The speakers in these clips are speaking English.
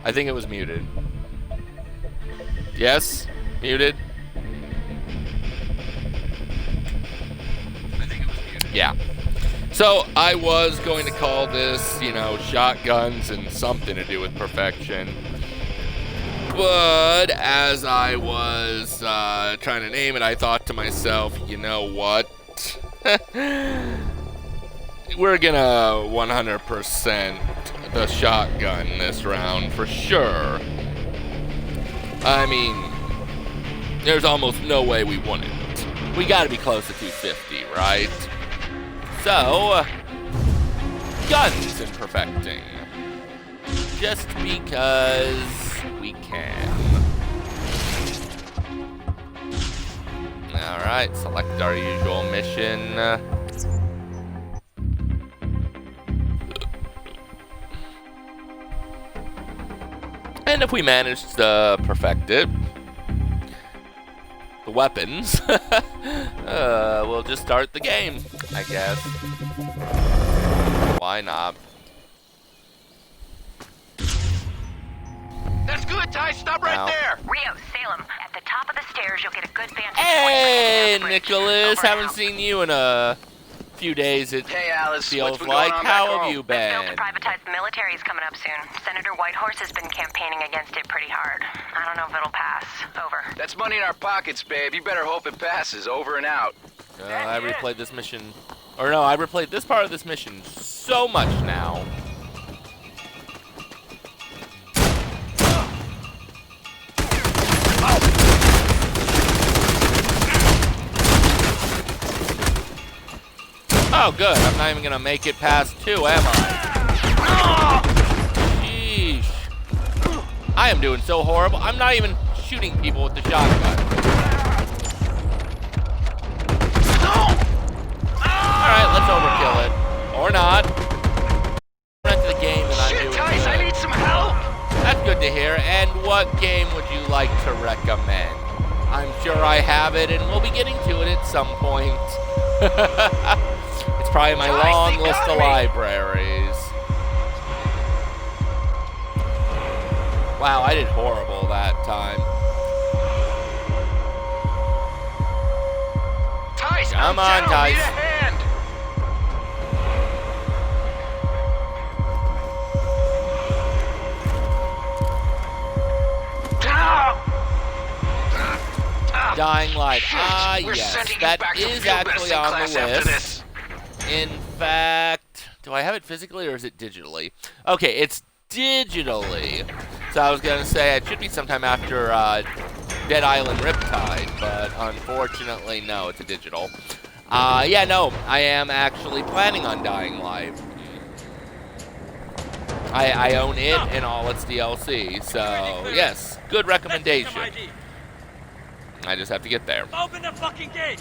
I think it was muted. Yes? Muted? I think it was muted. Yeah. So, I was going to call this, you know, shotguns and something to do with perfection. But, as I was trying to name it, I thought to myself, you know what? We're gonna 100% the shotgun this round for sure. I mean, there's almost no way we wouldn't. We gotta be close to 250, right? So, guns and perfecting. Just because we can. Alright, select our usual mission. And if we manage to perfect it, the weapons, we'll just start the game, I guess. Why not? That's good, Ty. Stop right there. Rio, Salem, at the top of the stairs, you'll get a good vantage Hey, point. Nicholas, haven't seen you in a few days. It Hey, Alice. feels what's been like. going on back How have home? you The bill been? to privatize the military is coming up soon. Senator Whitehorse has been campaigning against it pretty hard. I don't know if it'll pass. Over. That's money in our pockets, babe. You better hope it passes. Over and out. I replayed this mission, or no, I replayed this part of this mission so much now. Oh, good. I'm not even going to make it past 2, am I? Sheesh. I am doing so horrible. I'm not even shooting people with the shotgun. Alright, let's overkill it. Or not. Run into the game and I'm Shit, doing Tice, good. I need some help. That's good to hear. And what game would you like to recommend? I'm sure I have it, and we'll be getting to it at some point. It's probably my long list of libraries. Wow, I did horrible that time. Tice, Come on, I'm down. Tice. Need a hand. Dying Light. Shit, Ah, we're yes. sending you That back to is field actually medicine on class the after list. this. In fact, do I have it physically or is it digitally? Okay, it's digitally. So I was going to say it should be sometime after Dead Island Riptide, but unfortunately, no, it's a digital. Yeah, no, I am actually planning on Dying Light. I own it and all its DLC, so yes, good recommendation. I just have to get there. Open the fucking gate!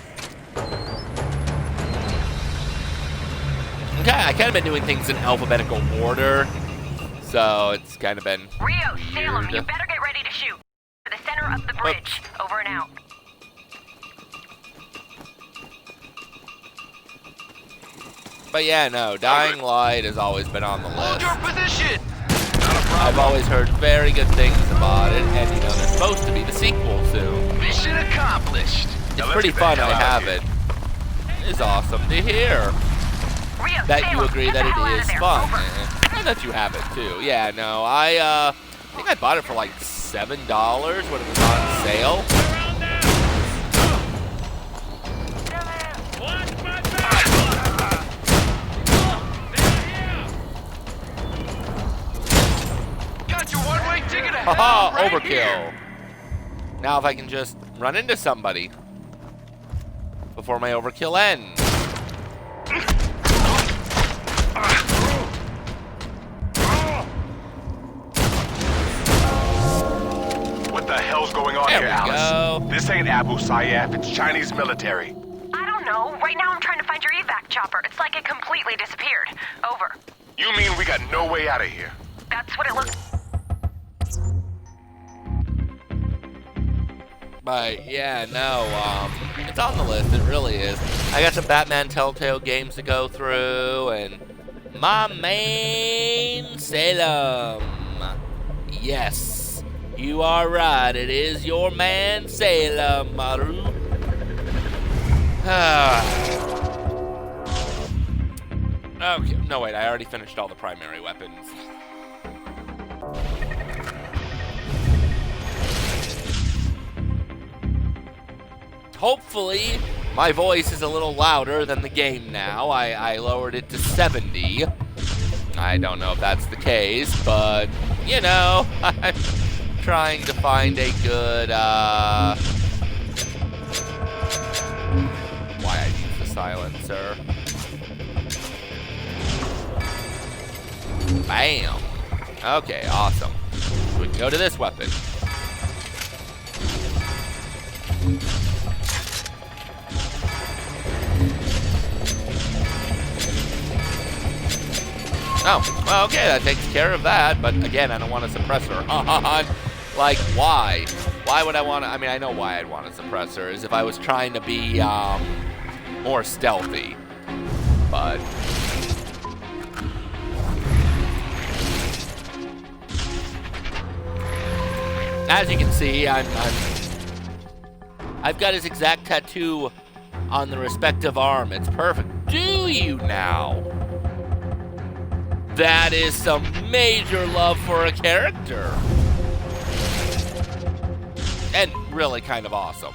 Okay, I kind of been doing things in alphabetical order, so it's kind of been Rio, Salem, weird. you better get ready to shoot. To the center of the bridge. Over and out. But yeah, no, Dying Light has always been on the Hold list. your position. I've always heard very good things about it, and you know, there's supposed to be the sequel soon. Mission accomplished. It's pretty fun, I have it. It is awesome to hear Rio, that Salem, you agree get that the hell out it of is there. fun, Over. and that you have it too. Yeah, no, I think I bought it for like $7 when it was on sale. Haha, overkill. Now if I can just run into somebody before my overkill ends. What the hell's going on There here, we Alice? go. This ain't Abu Sayyaf, it's Chinese military. I don't know. Right now I'm trying to find your evac chopper. It's like it completely disappeared. Over. You mean we got no way out of here? That's what it looks. But yeah, no, it's on the list, it really is. I got some Batman Telltale games to go through, and my man Salem. Yes, you are right, it is your man Salem, Maru. Okay, no wait, I already finished all the primary weapons. Hopefully, my voice is a little louder than the game now. I lowered it to 70. I don't know if that's the case, but, you know, I'm trying to find a good, why I use the silencer. Bam. Okay, awesome. We can go to this weapon. Oh, well, okay, that takes care of that, but again, I don't want a suppressor on. Like, why? Why would I want to, I mean, I know why I'd want a suppressor, is if I was trying to be, more stealthy, but... As you can see, I've got his exact tattoo on the respective arm. It's perfect. Do you now? That is some major love for a character. And really kind of awesome.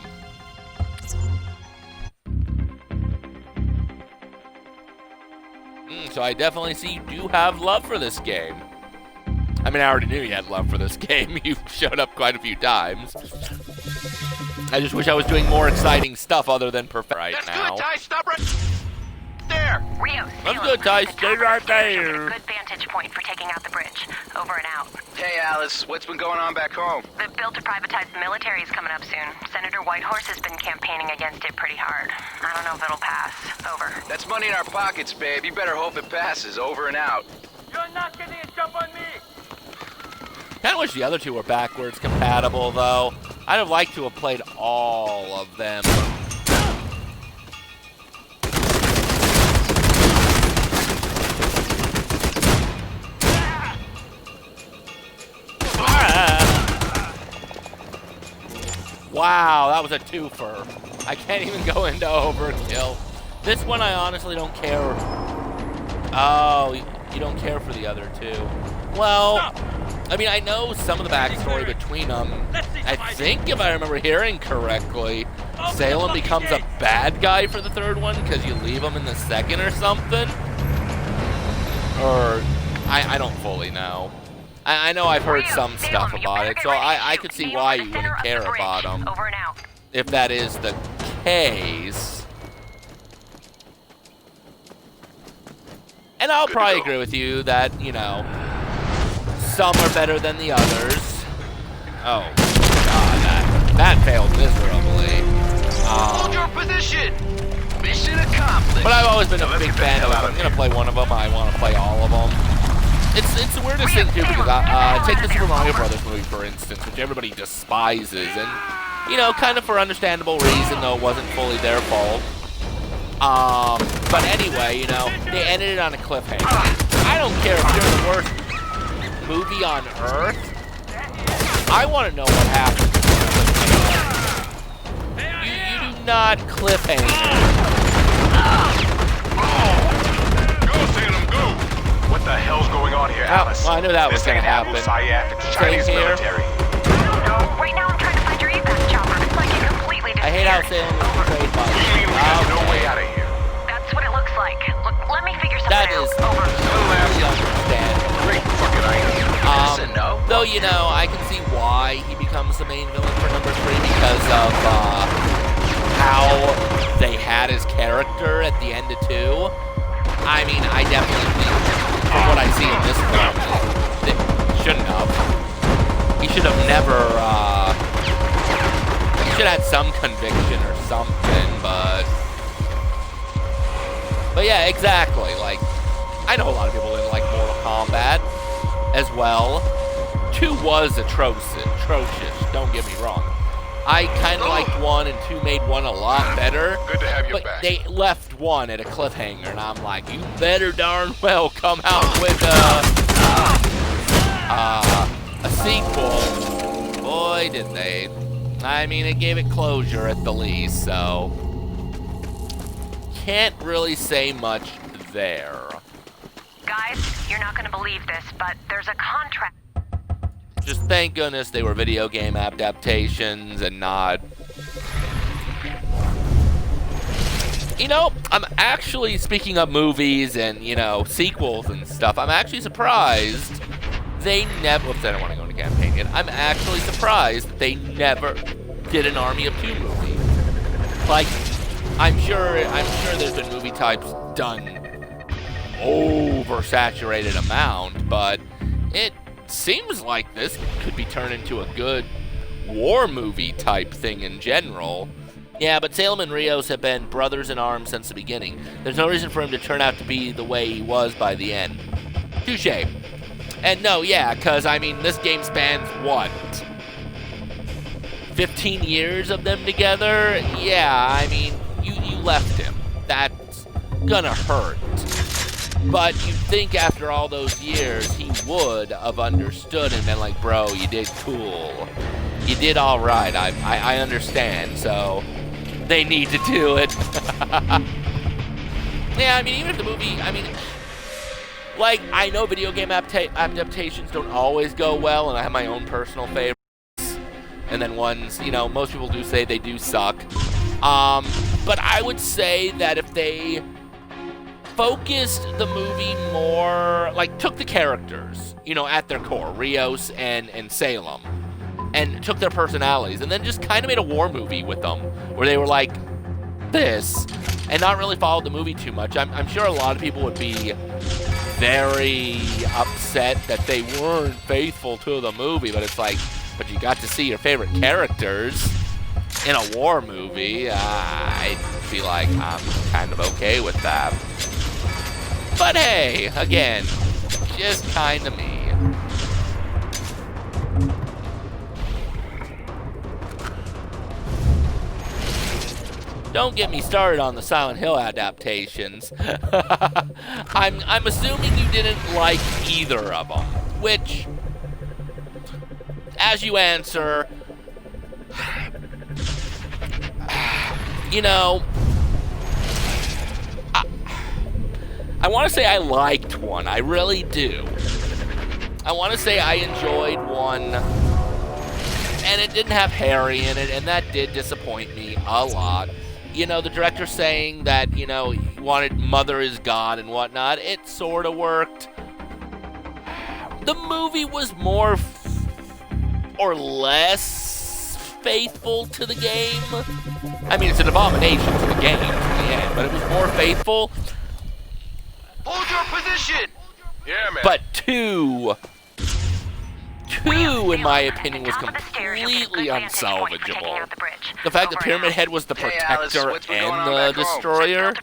So I definitely see you do have love for this game. I mean, I already knew you had love for this game. You've showed up quite a few times. I just wish I was doing more exciting stuff other than perfect right now. That's good, Ty. Stop right there. Rio, That's good, Ty. Stay right there. A good vantage point for taking out the bridge. Over and out. Hey, Alice, what's been going on back home? The bill to privatize the military is coming up soon. Senator Whitehorse has been campaigning against it pretty hard. I don't know if it'll pass. Over. That's money in our pockets, babe. You better hope it passes. Over and out. You're not getting a jump on me! Kind of wish the other two were backwards compatible, though. I'd have liked to have played all of them. Wow, that was a twofer. I can't even go into overkill. This one I honestly don't care. Oh, you don't care for the other two. Well, I mean, I know some of the backstory between them. I think, if I remember hearing correctly, Salem becomes a bad guy for the third one because you leave him in the second or something. Or, I don't fully know. I know I've heard some stuff about it, so I could see why you wouldn't care about them. Over and out. If that is the case. And I'll probably agree with you that, you know, some are better than the others. Oh, God, that failed miserably. Hold your position! Mission accomplished! But I've always been a big fan of, if I'm going to play one of them, I want to play all of them. It's the weirdest thing, too, because take the Super Mario Brothers movie, for instance, which everybody despises, and, you know, kind of for understandable reason, though it wasn't fully their fault. But anyway, you know, they ended it on a cliffhanger. I don't care if you're the worst movie on Earth. I want to know what happened. You do not cliffhanger. Go, Salem, go. What the hell's going on here, Alice? Well, I knew that was going to happen. This ain't Abu Sayyaf, it's Chinese here. military. No, right now I'm trying to find your evac chopper. It's like it completely I hate how Salem was portrayed by You mean we got no way out of here? That's what it looks like. Look, let me figure something That out. is Over. totally understandable. Great fucking idea. Yes and no. Though, you know, I can see the main villain for number 3 because of how they had his character at the end of 2. I mean, I definitely think, from what I see in this film, that he shouldn't have. He should have never, he should have had some conviction or something, but yeah, exactly. Like, I know a lot of people didn't like Mortal Kombat as well. 2 was atrocious, don't get me wrong. I kind of liked 1, and 2 made 1 a lot better. Good to have you but back. they left 1 at a cliffhanger, and I'm like, you better darn well come out with a sequel. Boy, did they. I mean, it gave it closure at the least, so can't really say much there. Guys, you're not gonna believe this, but there's a contract. Just thank goodness they were video game adaptations and not... You know, I'm actually, speaking of movies and, you know, sequels and stuff, I'm actually surprised they never... Oops, I don't want to go into campaign yet. I'm actually surprised that they never did an Army of 2 movie. Like, I'm sure there's been movie types done oversaturated amount, but it seems like this could be turned into a good war movie type thing in general. Yeah, but Salem and Rios have been brothers in arms since the beginning. There's no reason for him to turn out to be the way he was by the end. Touché. And no, yeah, because, I mean, this game spans, what? 15 years of them together? Yeah, I mean, you left him. That's gonna hurt. But you'd think after all those years, he would have understood and been like, bro, you did cool. You did all right. I understand. So they need to do it. Yeah, I mean, even if the movie, I mean, like, I know video game adaptations don't always go well, and I have my own personal favorites. And then ones, you know, most people do say they do suck. But I would say that if they focused the movie more, like, took the characters, you know, at their core, Rios and Salem, and took their personalities, and then just kind of made a war movie with them, where they were like this, and not really followed the movie too much. I'm sure a lot of people would be very upset that they weren't faithful to the movie, but it's like, but you got to see your favorite characters in a war movie. I'd be like, I'm kind of okay with that. But hey, again, just kind of me. Don't get me started on the Silent Hill adaptations. I'm assuming you didn't like either of them, which, as you answer, you know, I want to say I liked one. I really do. I want to say I enjoyed one, and it didn't have Harry in it, and that did disappoint me a lot. You know, the director saying that, you know, he wanted Mother is God and whatnot, it sort of worked. The movie was more or less faithful to the game. I mean, it's an abomination to the game in the end, but it was more faithful. Hold your position! Yeah, man. But two, in my opinion, was completely unsalvageable. The fact that Pyramid Head was the protector and the destroyer.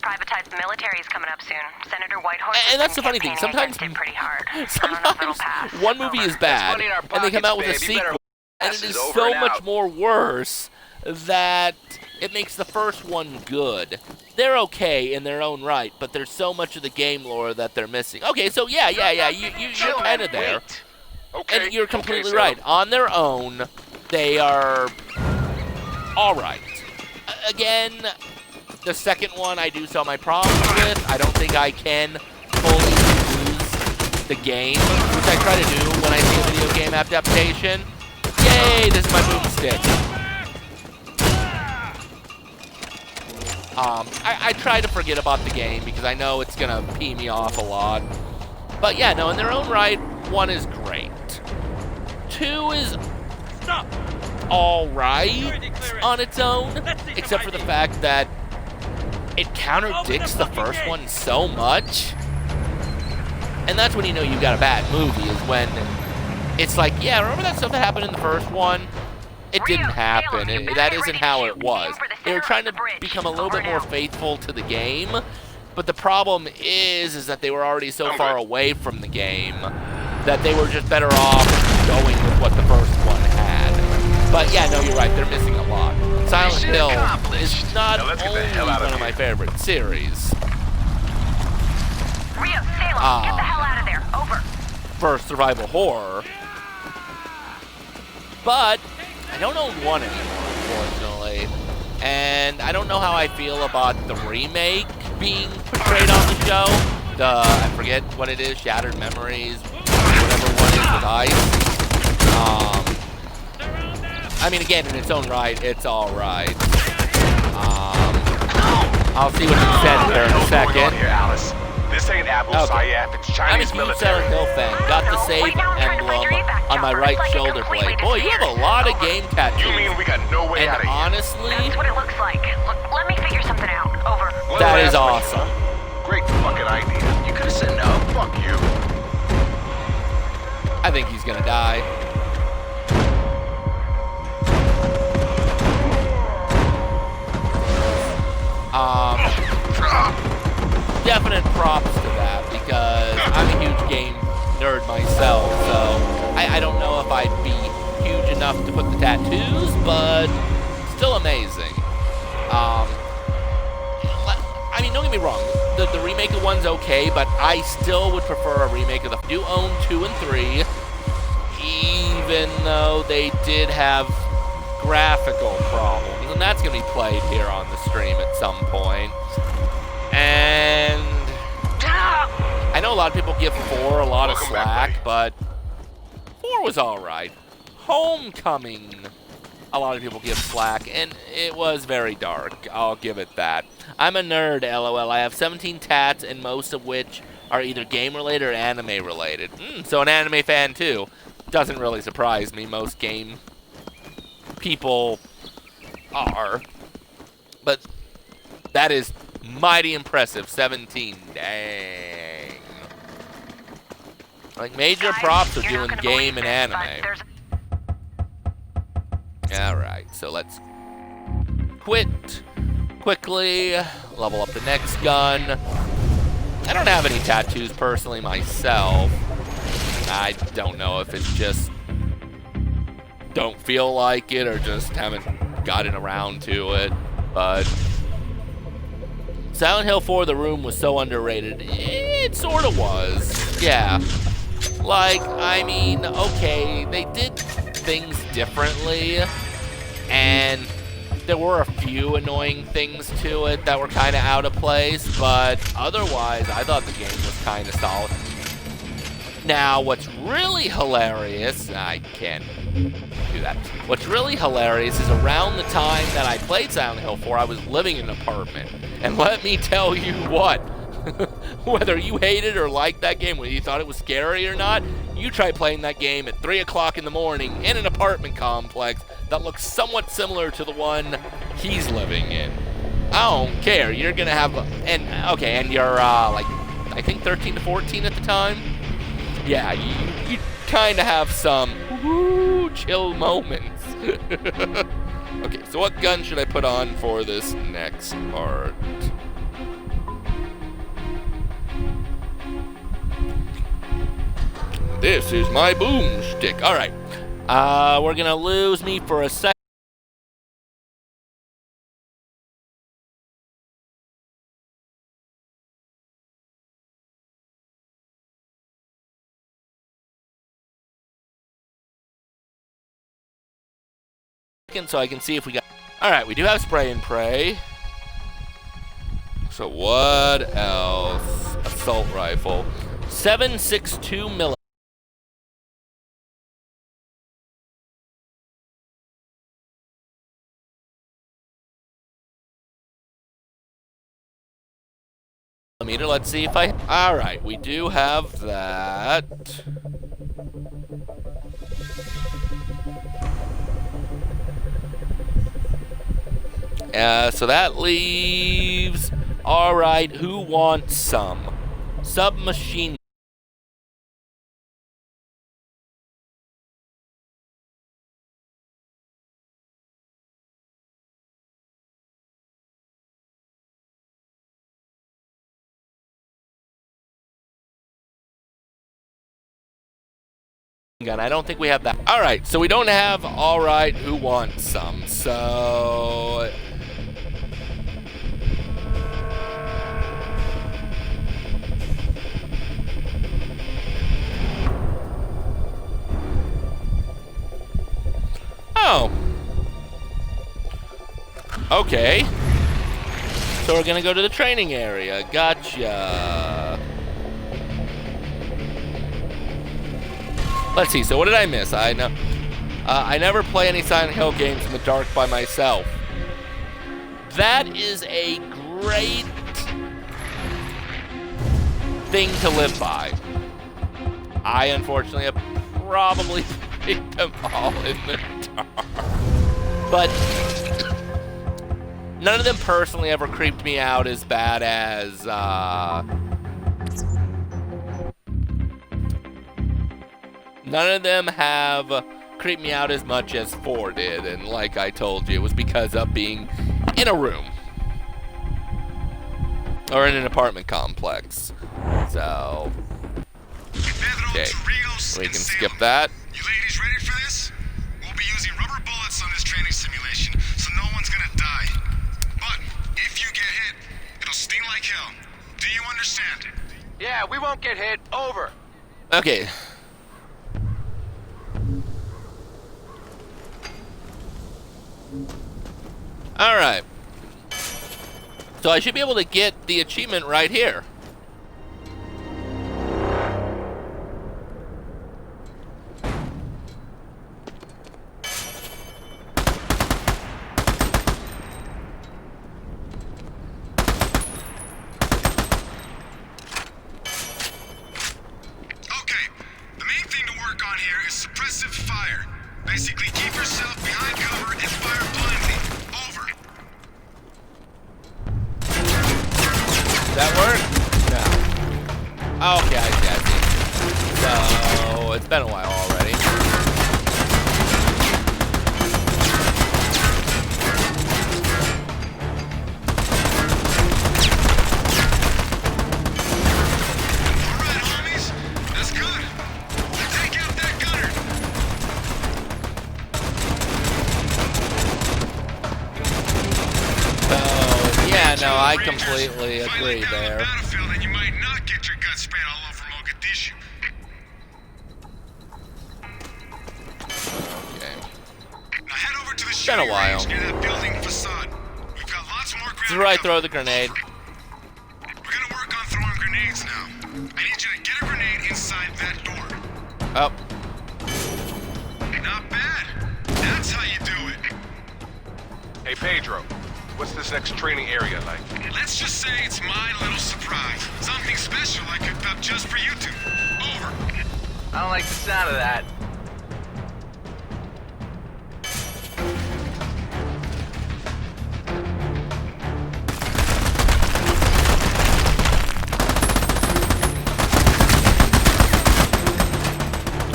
And that's the funny thing. Sometimes one movie is bad, and they come out with a sequel, and it is so much more worse that it makes the first one good. They're okay in their own right, but there's so much of the game lore that they're missing. Okay, so yeah, you're kind of there. Okay. And you're completely right. On their own, they are all right. Again, the second one I do solve my problems with. I don't think I can fully use the game, which I try to do when I see a video game adaptation. Yay, this is my boomstick. I try to forget about the game because I know it's going to pee me off a lot. But yeah, no, in their own right, one is great. Two is... Stop! all right on its own, except for the fact that it contradicts the first one so much. And that's when you know you've got a bad movie, is when it's like, yeah, remember that stuff that happened in the first one? It didn't happen. That isn't how it was. They were trying to become a little bit more faithful to the game, but the problem is that they were already so far away from the game that they were just better off going with what the first one had. But yeah, no, you're right. They're missing a lot. Silent Hill is not only one of my favorite series. Rio, Salem, get the hell out of there. Over. For survival horror, but I don't own one anymore, unfortunately. And I don't know how I feel about the remake being portrayed on the show. I forget what it is, Shattered Memories, whatever one is with Ice. I mean, again, in its own right, it's all right. I'll see what you said there in a second. This ain't Abu Sayyaf, it's I'm a Chinese huge military. Silent Hill fan. Got the save emblem on my right shoulder blade. Boy, you have a lot of game tattoos. You mean we got no way out of And here? honestly, That's what it looks like. Look, let me figure something out. Over. that is awesome. Great fucking idea. You could have said no. Fuck you. I think he's gonna die. Definite props to that, because I'm a huge game nerd myself, so I don't know if I'd be huge enough to put the tattoos, but still amazing. I mean, don't get me wrong, the remake of one's okay, but I still would prefer a remake of the... I do own 2 and 3, even though they did have graphical problems, and that's going to be played here on the stream at some point. And I know a lot of people give 4 a lot of slack, but 4 was all right. Homecoming, a lot of people give slack, and it was very dark. I'll give it that. I'm a nerd, LOL. I have 17 tats, and most of which are either game-related or anime-related. So an anime fan, too. Doesn't really surprise me. Most game people are. But that is mighty impressive. 17. Dang. Like, major props for doing game and anime. Alright, so let's quit quickly, level up the next gun. I don't have any tattoos personally myself. I don't know if it's just don't feel like it or just haven't gotten around to it, but Silent Hill 4 The Room was so underrated. It sort of was, yeah. Like, I mean, okay, they did things differently, and there were a few annoying things to it that were kind of out of place, but otherwise, I thought the game was kind of solid. Now, what's really hilarious, I can't do that. What's really hilarious is around the time that I played Silent Hill 4, I was living in an apartment. And let me tell you what, whether you hated or liked that game, whether you thought it was scary or not, you try playing that game at 3 o'clock in the morning in an apartment complex that looks somewhat similar to the one he's living in. I don't care. You're going to have, and you're like, I think 13 to 14 at the time? Yeah, you kind of have some chill moments. Okay, so what gun should I put on for this next part? This is my boomstick. All right. We're going to lose me for a second. So I can see if we got... All right, we do have spray and pray. So what else? Assault rifle. 7.62 millimeter. Let's see if I... All right, we do have that. So that leaves... Alright, who wants some? Submachine... gun. I don't think we have that. Alright, so we don't have alright, who wants some? So... Oh. Okay. So we're gonna go to the training area. Gotcha. Let's see, so what did I miss? I know I never play any Silent Hill games in the dark by myself. That is a great thing to live by. I unfortunately have probably played them all in the dark. But none of them personally ever creeped me out as bad as none of them have creeped me out as much as 4 did, and like I told you, it was because of being in a room. Or in an apartment complex. So... okay, we can skip that. You ladies ready for this? We'll be using rubber bullets on this training simulation, so no one's gonna die. But if you get hit, it'll sting like hell. Do you understand? Yeah, we won't get hit. Over. Okay. Alright. So I should be able to get the achievement right here. Basically, keep yourself behind cover and fire blindly. Over. That work? No. Okay, I see. So, it's been a while already. Alright, homies. That's good. Take out that gunner. Yeah, no, I completely agree there. Battlefield, and you might not get your guts sprayed all over Mogadishu. Okay. Now head over to the Been a shooting while. range near that building facade. We've got lots more ground. This is where I throw the grenade. We're gonna work on throwing grenades now. I need you to get a grenade inside that door. Oh. Not bad. That's how you do it. Hey, Pedro. What's this next training area like? Let's just say it's my little surprise. Something special I cooked up just for you two. Over. I don't like the sound of that.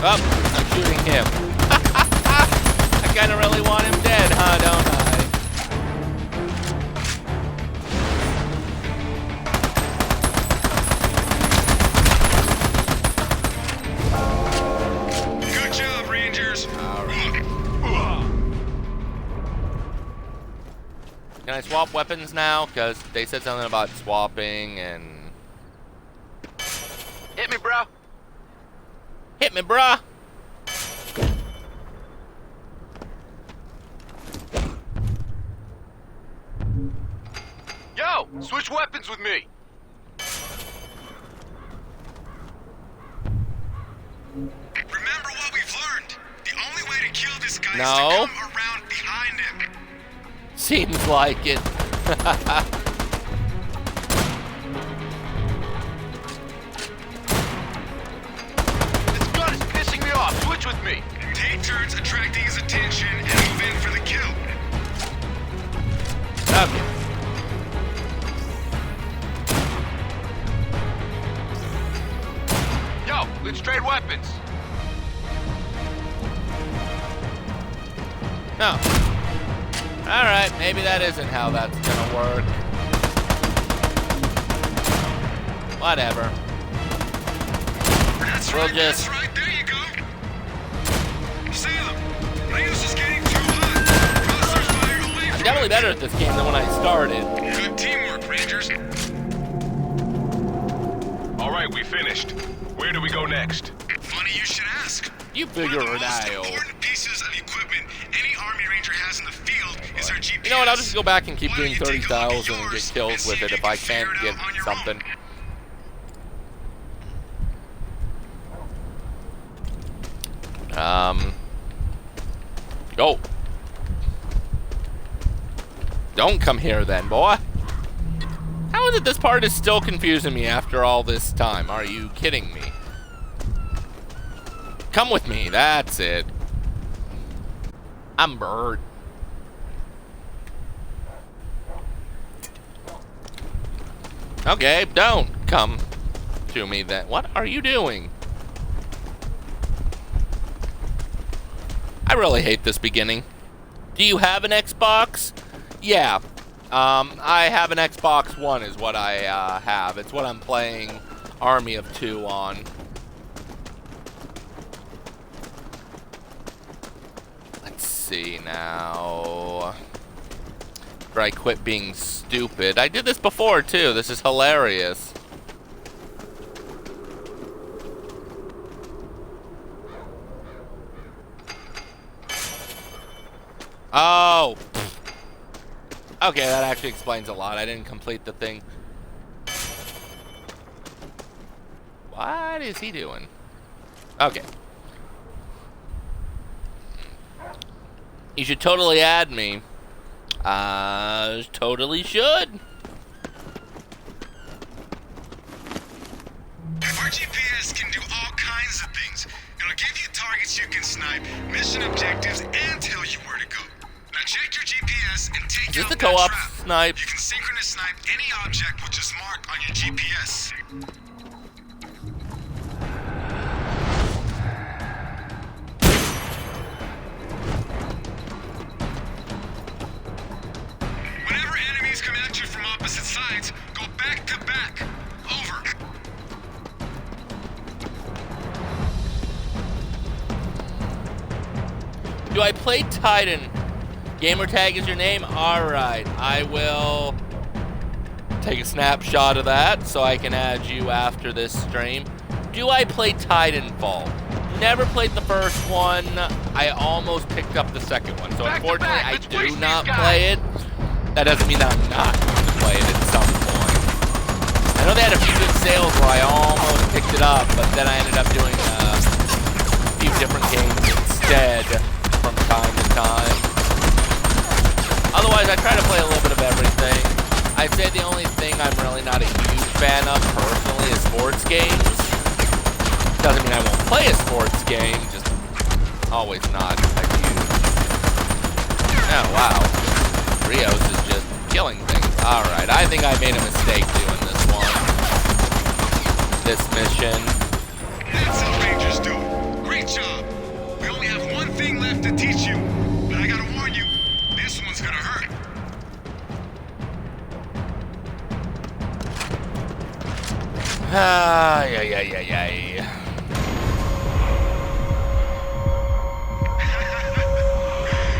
Oh, I'm shooting him. I kinda really want him dead, huh, don't I? Good job, Rangers. Can I swap weapons now? Because they said something about swapping and... Hit me, bro. Hit me, bruh! Yo, switch weapons with me. Remember what we've learned. The only way to kill this guy No. is to come around behind him. Seems like it. This gun is pissing me off. Switch with me. Take turns attracting his attention and move in for the kill. Okay. Yo, let's trade weapons. No. Alright, maybe that isn't how that's gonna work. Whatever. That's We'll right, just- that's right, there you go. Salem, Rios is getting too hot. Crossers fired away I'm from definitely better at this game than when I started. Good teamwork, Rangers. All right, we finished. Where do we go next? Funny you should ask. You One figure of the it most out. important pieces of equipment any Army Ranger has in the field is their GPS. You know what, I'll just go back and keep Why don't doing you take a look at 30,000 and get yours kills and see with it you if I can figure can't it get out on your something. Go. Don't come here then, boy. How is it this part is still confusing me after all this time? Are you kidding me? Come with me, that's it. I'm bored. Okay, don't come to me then. What are you doing? I really hate this beginning. Do you have an Xbox? Yeah. I have an Xbox One is what I have. It's what I'm playing Army of Two on. Let's see now. After I quit being stupid. I did this before too. This is hilarious. Oh. Okay, that actually explains a lot. I didn't complete the thing. What is he doing? Okay. You should totally add me. Totally should. Our GPS can do all kinds of things. It'll give you targets you can snipe, mission objectives, and tell you where to go. Now check your GPS and take Is this out the that co-op trap. snipe? You can synchronous snipe any object which is marked on your GPS. Whenever enemies come at you from opposite sides, go back to back. Over. Do I play Titan? Gamertag is your name? Alright, I will take a snapshot of that so I can add you after this stream. Do I play Titanfall? Never played the first one. I almost picked up the second one, so Back to unfortunately back, I let's do waste not these play it. That doesn't mean that I'm not going to play it at some point. I know they had a few good sales where I almost picked it up, but then I ended up doing a few different games instead from time to time. Otherwise, I try to play a little bit of everything. I'd say the only thing I'm really not a huge fan of personally is sports games. Doesn't mean I won't play a sports game, just always not a huge. Oh, wow. Rios is just killing things. Alright, I think I made a mistake doing this one. This mission. That's how Rangers do it. Great job. We only have one thing left to teach you, but I gotta warn you, this one's gonna hurt. Yeah.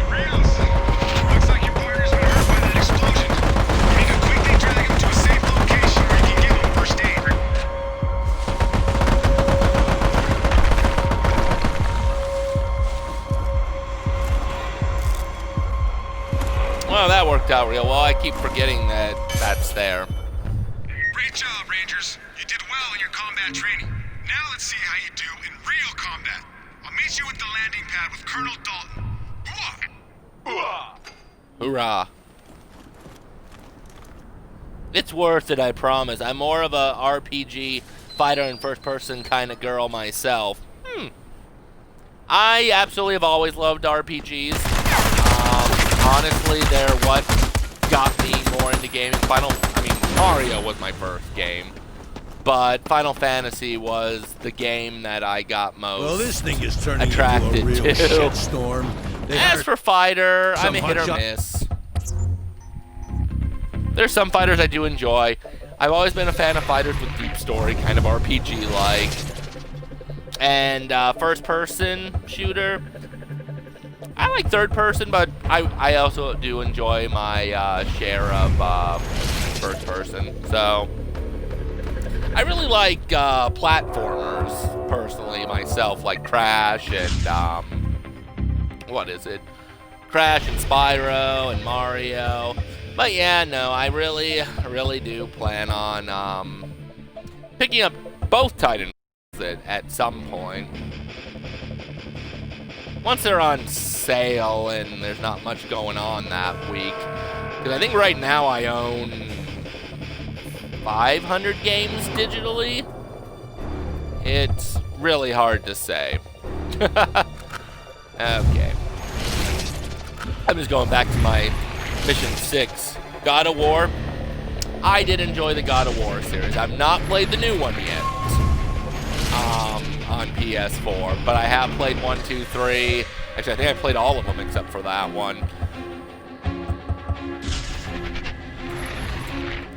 Rios, looks like your partner's been hurt by that explosion. We can quickly drag him to a safe location where you can give him first aid. Well, that worked out real well. I keep forgetting that that's there. Great job, Rangers. You did well in your combat training. Now let's see how you do in real combat. I'll meet you at the landing pad with Colonel Dalton. Hooah! Hoorah. It's worth it, I promise. I'm more of a RPG fighter and first-person kind of girl myself. I absolutely have always loved RPGs. Honestly, they're what got me more into gaming. Mario was my first game, but Final Fantasy was the game that I got most Well, this thing is turning attracted into a real to. shitstorm. As for fighter, I'm a hit or miss. There's some fighters I do enjoy. I've always been a fan of fighters with deep story, kind of RPG-like. And first-person shooter, I like third-person, but I also do enjoy my share of first-person. So I really like platformers, personally, myself, like Crash and, what is it? Crash and Spyro and Mario. But yeah, no, I really do plan on picking up both Titan at some point. Once they're on sale and there's not much going on that week. Because I think right now I own 500 games digitally. It's really hard to say. Okay. I'm just going back to my Mission 6. God of War. I did enjoy the God of War series. I've not played the new one yet on PS4, but I have played 1, 2, 3. Actually, I think I played all of them except for that one.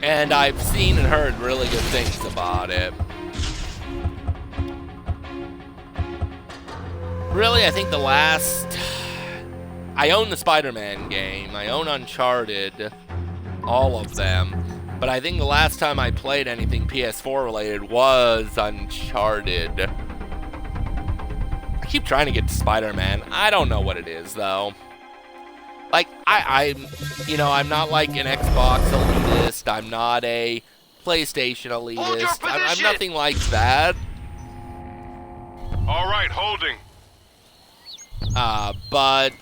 And I've seen and heard really good things about it. Really, I think the last... I own the Spider-Man game. I own Uncharted. All of them. But I think the last time I played anything PS4 related was Uncharted. I keep trying to get to Spider-Man. I don't know what it is, though. Like, I'm not like an Xbox elitist. I'm not a PlayStation elitist. I'm nothing like that. All right, holding. But...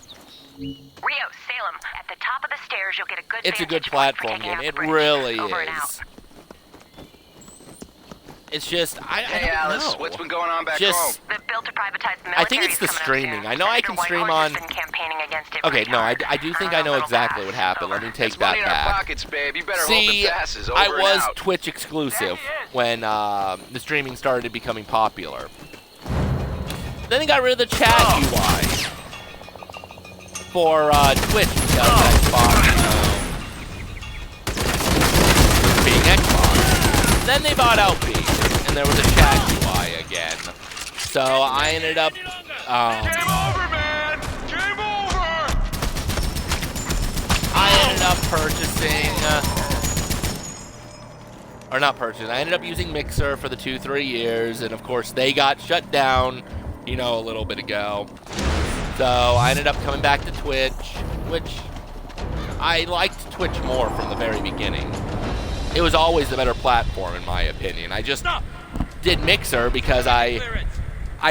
Rio, Salem, at the top of the stairs, you'll get a good It's a good vantage point for platform taking game. out It the bridge. really Over and is. out. It's just, I Hey, don't Alice, know. what's been going on back Just- home? The bill to privatize the military I think it's the is coming up streaming. soon. I know I Senator can stream Whitehorse on... has been campaigning against it Okay, pretty no, I hard. do think I know Little exactly pass. what happened. Let me Over. take It's money that in our back. pockets, babe. You better See, hope it passes. Over I and was out. Twitch exclusive when the streaming started becoming popular. Then they got rid of the chat UI for Twitch because Xbox, being Xbox. Then they bought Outbeat, and there was a chat UI again. So I ended up, Game over, man! Game over! I ended up purchasing, or not purchasing, I ended up using Mixer for the 2-3 years, and of course they got shut down, a little bit ago. So I ended up coming back to Twitch, which I liked Twitch more from the very beginning. It was always the better platform in my opinion. I just did Mixer because I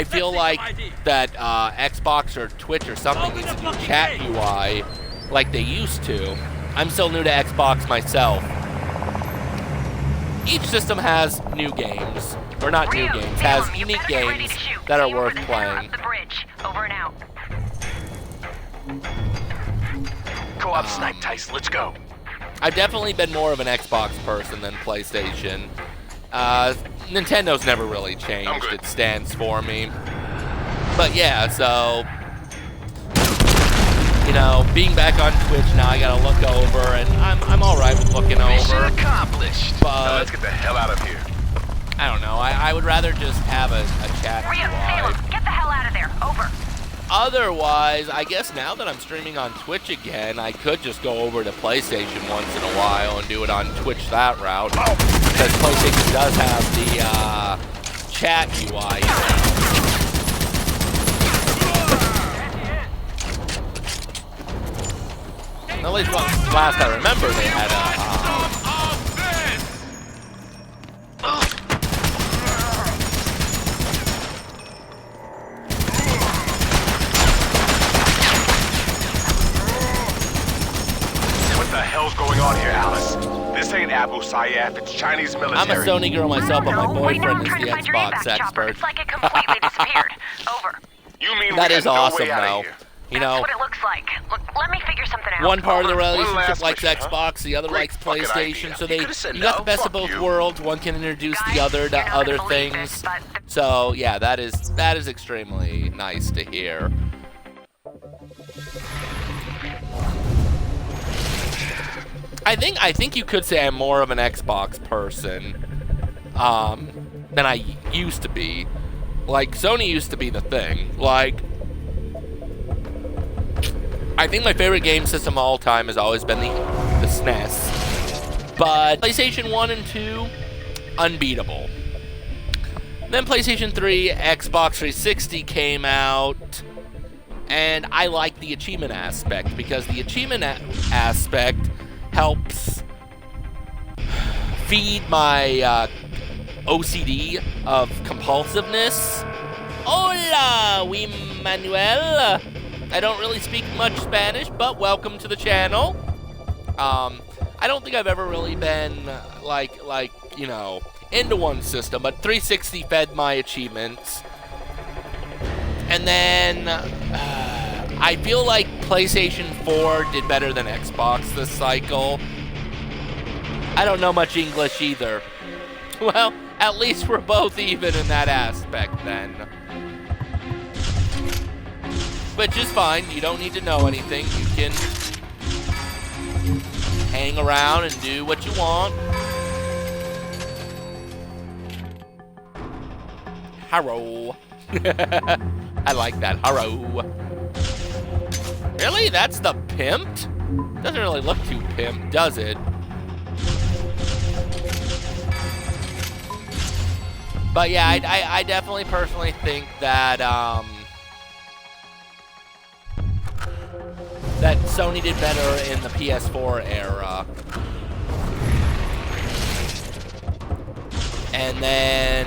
feel like that Xbox or Twitch or something needs to do chat UI like they used to. I'm still new to Xbox myself. Each system has new games, or not new games, has unique games that are worth playing. The bridge. Over and out. Co-op snipe, Tice. Let's go. I've definitely been more of an Xbox person than PlayStation. Nintendo's never really changed its stance for me. But yeah, so... being back on Twitch now, I gotta look over, and I'm alright with looking Mission over. accomplished. Now But, let's get the hell out of here. I don't know, I would rather just have a chat Rio, Salem, UI. get the hell out of there. Over. Otherwise, I guess now that I'm streaming on Twitch again, I could just go over to PlayStation once in a while and do it on Twitch that route. Because PlayStation does have the chat UI. At least last I remember, they had a... What the hell's going on here, Alice? This ain't Abu Sayyaf, it's Chinese military. I'm a Sony girl myself, but my No, right now I'm boyfriend is trying the to find your name Xbox back, Chopper. expert. It's like it completely disappeared. Over. You mean That we is got no awesome, way out of though. here? You That's know, what it looks like. Look, let me figure something out. one part of the One relationship last likes question, huh? Xbox, the other Great likes fucking PlayStation, idea. so You could've said you got no. the best of Fuck both you. worlds. One can introduce Guys, the other to you're not other gonna believe things. this, but So yeah, that is extremely nice to hear. I think you could say I'm more of an Xbox person than I used to be. Like, Sony used to be the thing. Like, I think my favorite game system of all time has always been the SNES. But PlayStation 1 and 2, unbeatable. Then PlayStation 3, Xbox 360 came out, and I like the achievement aspect, because the achievement aspect helps feed my OCD of compulsiveness. Hola, we Manuel. I don't really speak much Spanish, but welcome to the channel. I don't think I've ever really been like you know, into one system, but 360 fed my achievements. And then I feel like PlayStation 4 did better than Xbox this cycle. I don't know much English either. Well, at least we're both even in that aspect then. Which is fine, you don't need to know anything. You can hang around and do what you want. Harrow. I like that, harrow. Really? That's the pimped? Doesn't really look too pimped, does it? But yeah, I definitely personally think that that Sony did better in the PS4 era. And then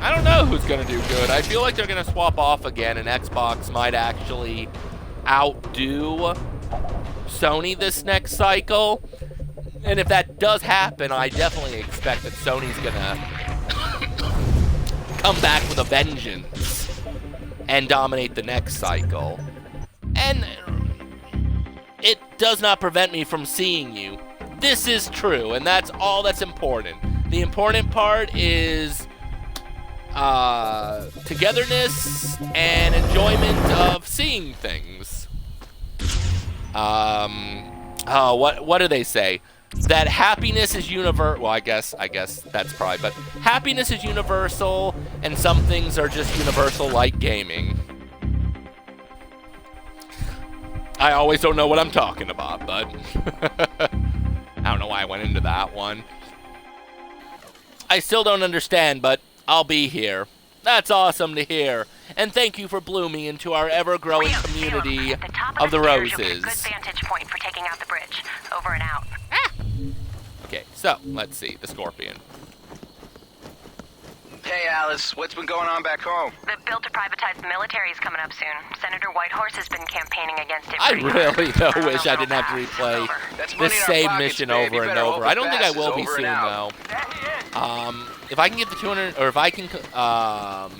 I don't know who's gonna do good. I feel like they're gonna swap off again, and Xbox might actually outdo Sony this next cycle. And if that does happen, I definitely expect that Sony's gonna come back with a vengeance and dominate the next cycle. And it does not prevent me from seeing you. This is true, and that's all that's important. The important part is togetherness and enjoyment of seeing things. What do they say? That happiness is universal. Well, I guess that's probably, but happiness is universal, and some things are just universal, like gaming. I always don't know what I'm talking about, but I don't know why I went into that one. I still don't understand, but I'll be here. That's awesome to hear. And thank you for blooming into our ever-growing community of the Roses. Good vantage point for taking out the bridge. Over and out. Okay, so let's see. The Scorpion. Hey, Alice, what's been going on back home? The bill to privatize the military is coming up soon. Senator Whitehorse has been campaigning against it. I pretty hard. really don't know wish if I it'll didn't have to pass. replay Over. That's this money in our same pockets, mission babe. over You and better over. hope I it don't think I will be passes. Over soon, and though. out. There he is. If I can get the 200, or if I can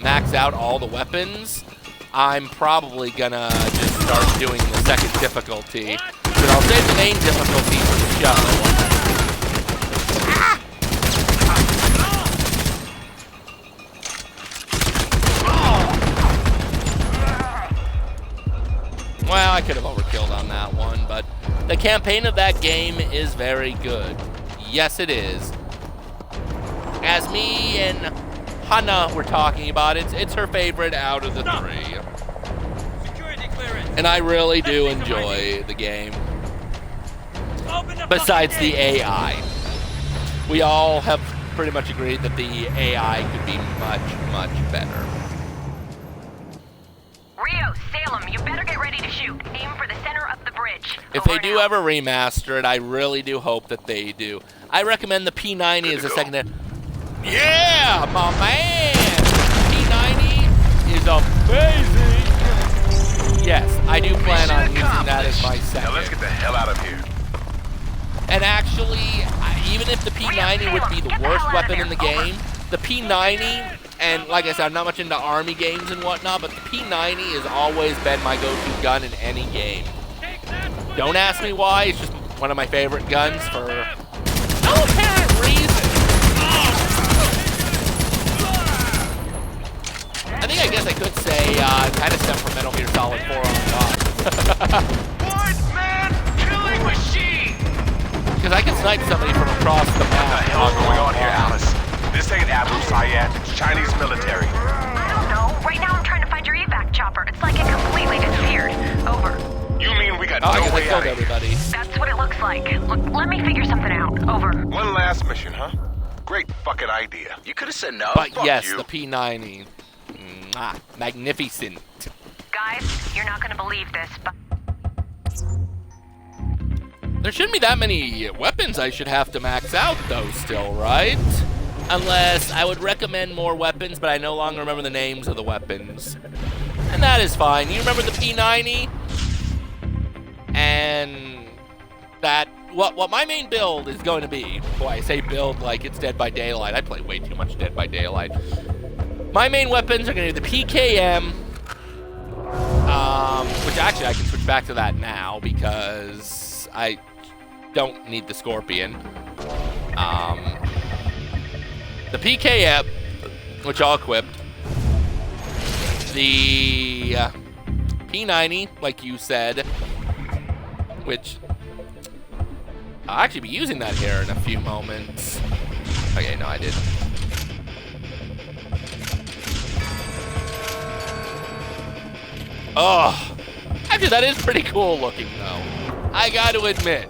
max out all the weapons, I'm probably gonna just start doing the second difficulty. But I'll save the main difficulty for the show. Well, I could have overkilled on that one, but the campaign of that game is very good. Yes, it is. As me and Hannah were talking about, it's her favorite out of the three. Security clearance. And I really do enjoy the game. Open the Besides fucking the gate. AI. We all have pretty much agreed that the AI could be much, much better. Rio, Salem, you better get ready to shoot. Aim for the center of the bridge. If Over they and do out. ever remaster it, I really do hope that they do. I recommend the P90 as a secondary. Yeah, my man! P90 is amazing! Yes, I do plan on using that as my Now let's get second. the hell out of here. And actually, even if the P90 would be the worst weapon in the game, the P90 And like I said, I'm not much into army games and whatnot, but the P90 has always been my go-to gun in any game. Don't ask me why, it's just one of my favorite guns for no apparent reason. I guess I could say kind of stem from Metal Gear Solid 4 on God. One man killing machine! Because I can snipe somebody from across the What the map. hell's going on here, Alice? This ain't Abu Sayyad, it's Chinese military. I don't know. Right now I'm trying to find your evac chopper. It's like it completely disappeared. Over. You mean we got Oh, I no guess I way killed out of here? everybody. That's what it looks like. Look, let me figure something out. Over. One last mission, huh? Great fucking idea. You could have said no. But fuck yes, you. the P90. Mwah, magnificent. Guys, you're not going to believe this, but There shouldn't be that many weapons I should have to max out, though, still, right? Unless I would recommend more weapons, but I no longer remember the names of the weapons. And that is fine. You remember the P90? And that, what my main build is going to be, boy, I say build like it's Dead by Daylight. I play way too much Dead by Daylight. My main weapons are going to be the PKM, which actually I can switch back to that now because I don't need the Scorpion. The PKM, which I'll equip. The P90, like you said, which I'll actually be using that here in a few moments. Okay, no, I didn't. Oh, actually, that is pretty cool looking, though. I got to admit,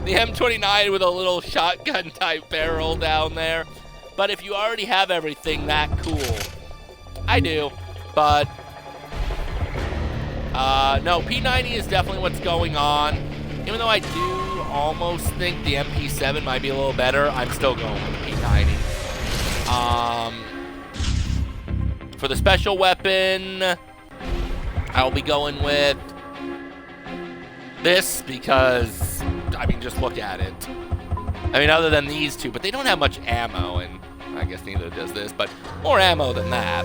the M29 with a little shotgun type barrel down there. But if you already have everything that cool, I do. But no, P90 is definitely what's going on. Even though I do almost think the MP7 might be a little better, I'm still going with the P90. For the special weapon, I'll be going with this because, I mean, just look at it. I mean, other than these two, but they don't have much ammo, and I guess neither does this, but more ammo than that.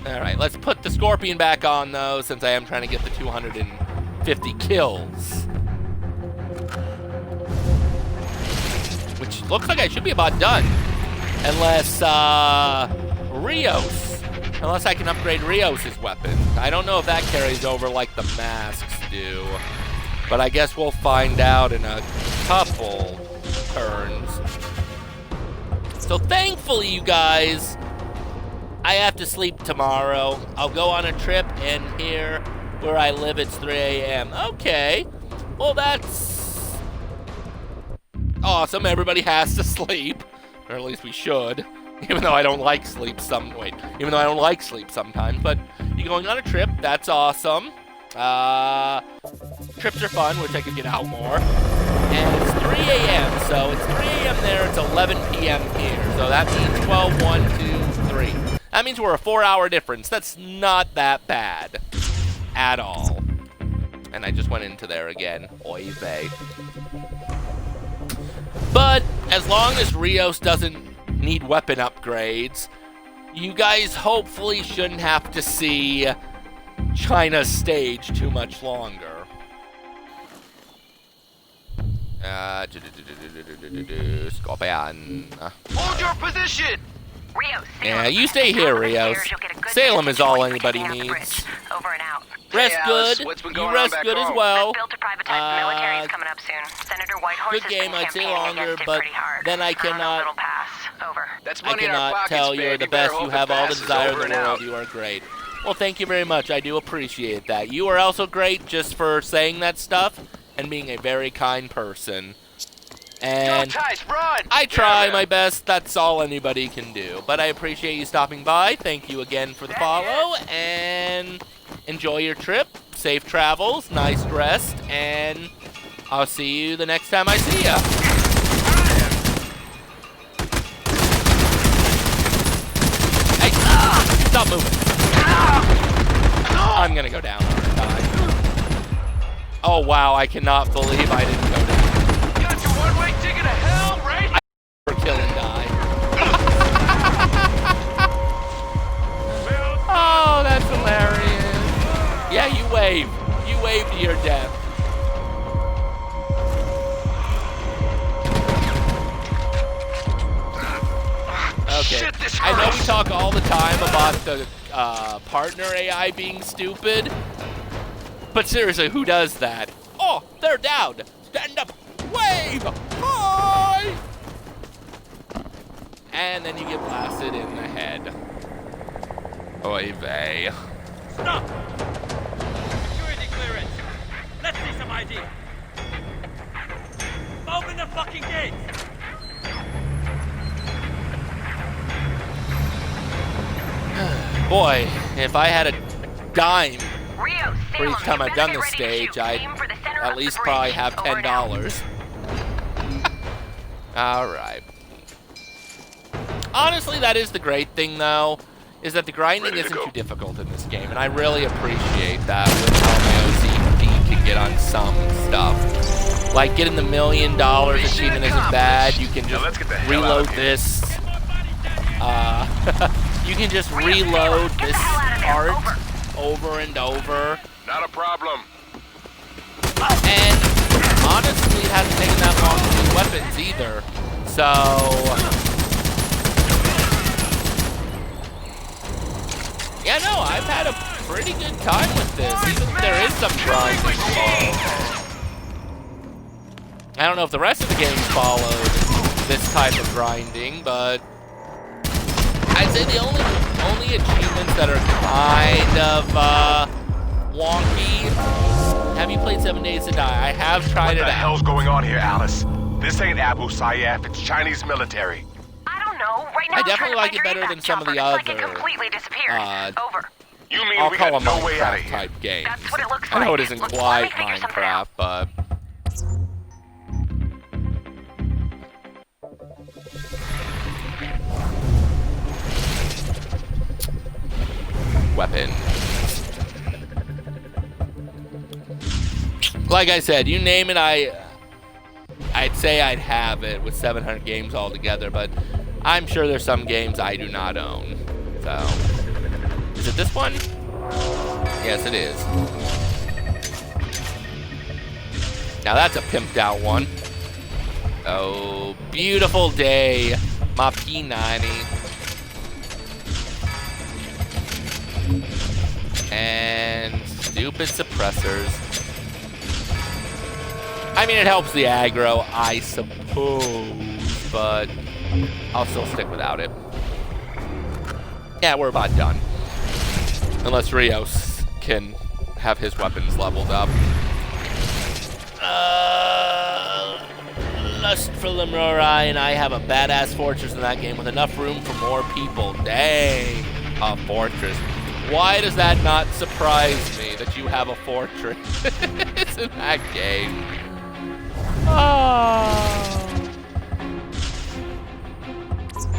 All right, let's put the Scorpion back on, though, since I am trying to get the 250 kills. Which looks like I should be about done. Unless, Rios. Unless I can upgrade Rios' weapon. I don't know if that carries over like the masks do. But I guess we'll find out in a couple turns. So thankfully, you guys, I have to sleep tomorrow. I'll go on a trip, and here where I live, it's 3 a.m. Okay. Well, that's awesome. Everybody has to sleep. Or at least we should. Even though I don't like sleep even though I don't like sleep sometimes. But you're going on a trip. That's awesome. Trips are fun. Wish I could get out more. And it's 3 a.m. So it's 3 a.m. there. It's 11 p.m. here. So that means 12, 1, 2, 3. That means we're a 4-hour difference. That's not that bad. At all. And I just went into there again. Oy vey. But as long as Rios doesn't need weapon upgrades, you guys hopefully shouldn't have to see China's stage too much longer. Scorpion. Hold your position! Rios. Yeah, you stay here, Rios. Salem is all anybody needs. Over and out. Rest Hey, Alice, good. what's been You going on rest back good as home? well. Built to privatize the military is coming up soon. Senator Whitehorse Good has game, been I'd say campaigning longer, against it but pretty hard. then I On a cannot- little pass. Over. That's I money in our cannot pockets, tell babe. you're the better best. You hope have it all the passes. desire in Over the and world. out. You are great. Well, thank you very much. I do appreciate that. You are also great just for saying that stuff and being a very kind person. And Go, Tice, run! I try Yeah. my best. That's all anybody can do. But I appreciate you stopping by. Thank you again for the follow. And enjoy your trip. Safe travels. Nice rest. And I'll see you the next time I see ya. Hey, stop moving. I'm gonna go down. Oh, wow. I cannot believe I didn't go down. Got your one-way ticket to hell, right? Kill I know we talk all the time about the partner AI being stupid, but seriously, who does that? Oh, they're down. Stand up. Wave. Hi. And then you get blasted in the head. Oy vey. Stop! Security clearance. Let's see some ID. Open the fucking gates! Boy, if I had a dime Rio, for each Salem, time you I've better done get this ready to stage, shoot. I'd Aim for the center at of the least bridge. probably have Over and out. $10. Alright. Honestly, that is the great thing, though, is that the grinding isn't too difficult in this game, and I really appreciate that with how my OCD can get on some stuff. Like, getting the $1 million achievement isn't bad. You can just let's get the hell out reload of here. this. You can just reload this part over and over. Not a problem. And honestly, it hasn't taken that long to use weapons either. So, yeah, no, I've had a pretty good time with this. Even if there is some grinding involved. I don't know if the rest of the games followed this type of grinding, but I'd say the only achievements that are kind of wonky. Have you played 7 Days to Die? I have tried it What the out. hell's going on here, Alice? This ain't Abu Sayyaf, it's Chinese military. I don't know. Right now, I I'm definitely trying like to it find your better than AVAC some of the chopper. It's like other, it completely disappeared. Over. You mean I'll we call got them no way out of Minecraft here? type games. That's what it looks I know like. it isn't Let me quite figure something Minecraft, out. but weapon. Like I said, you name it, I'd say I'd have it with 700 games altogether, but I'm sure there's some games I do not own. So, is it this one? Yes, it is. Now that's a pimped out one. Oh, beautiful day, my P90. And stupid suppressors. I mean, it helps the aggro, I suppose, but I'll still stick without it. Yeah, we're about done. Unless Rios can have his weapons leveled up. Lust for Limrori, and I have a badass fortress in that game with enough room for more people. Dang, a fortress. Why does that not surprise me that you have a fortress in that game? Oh.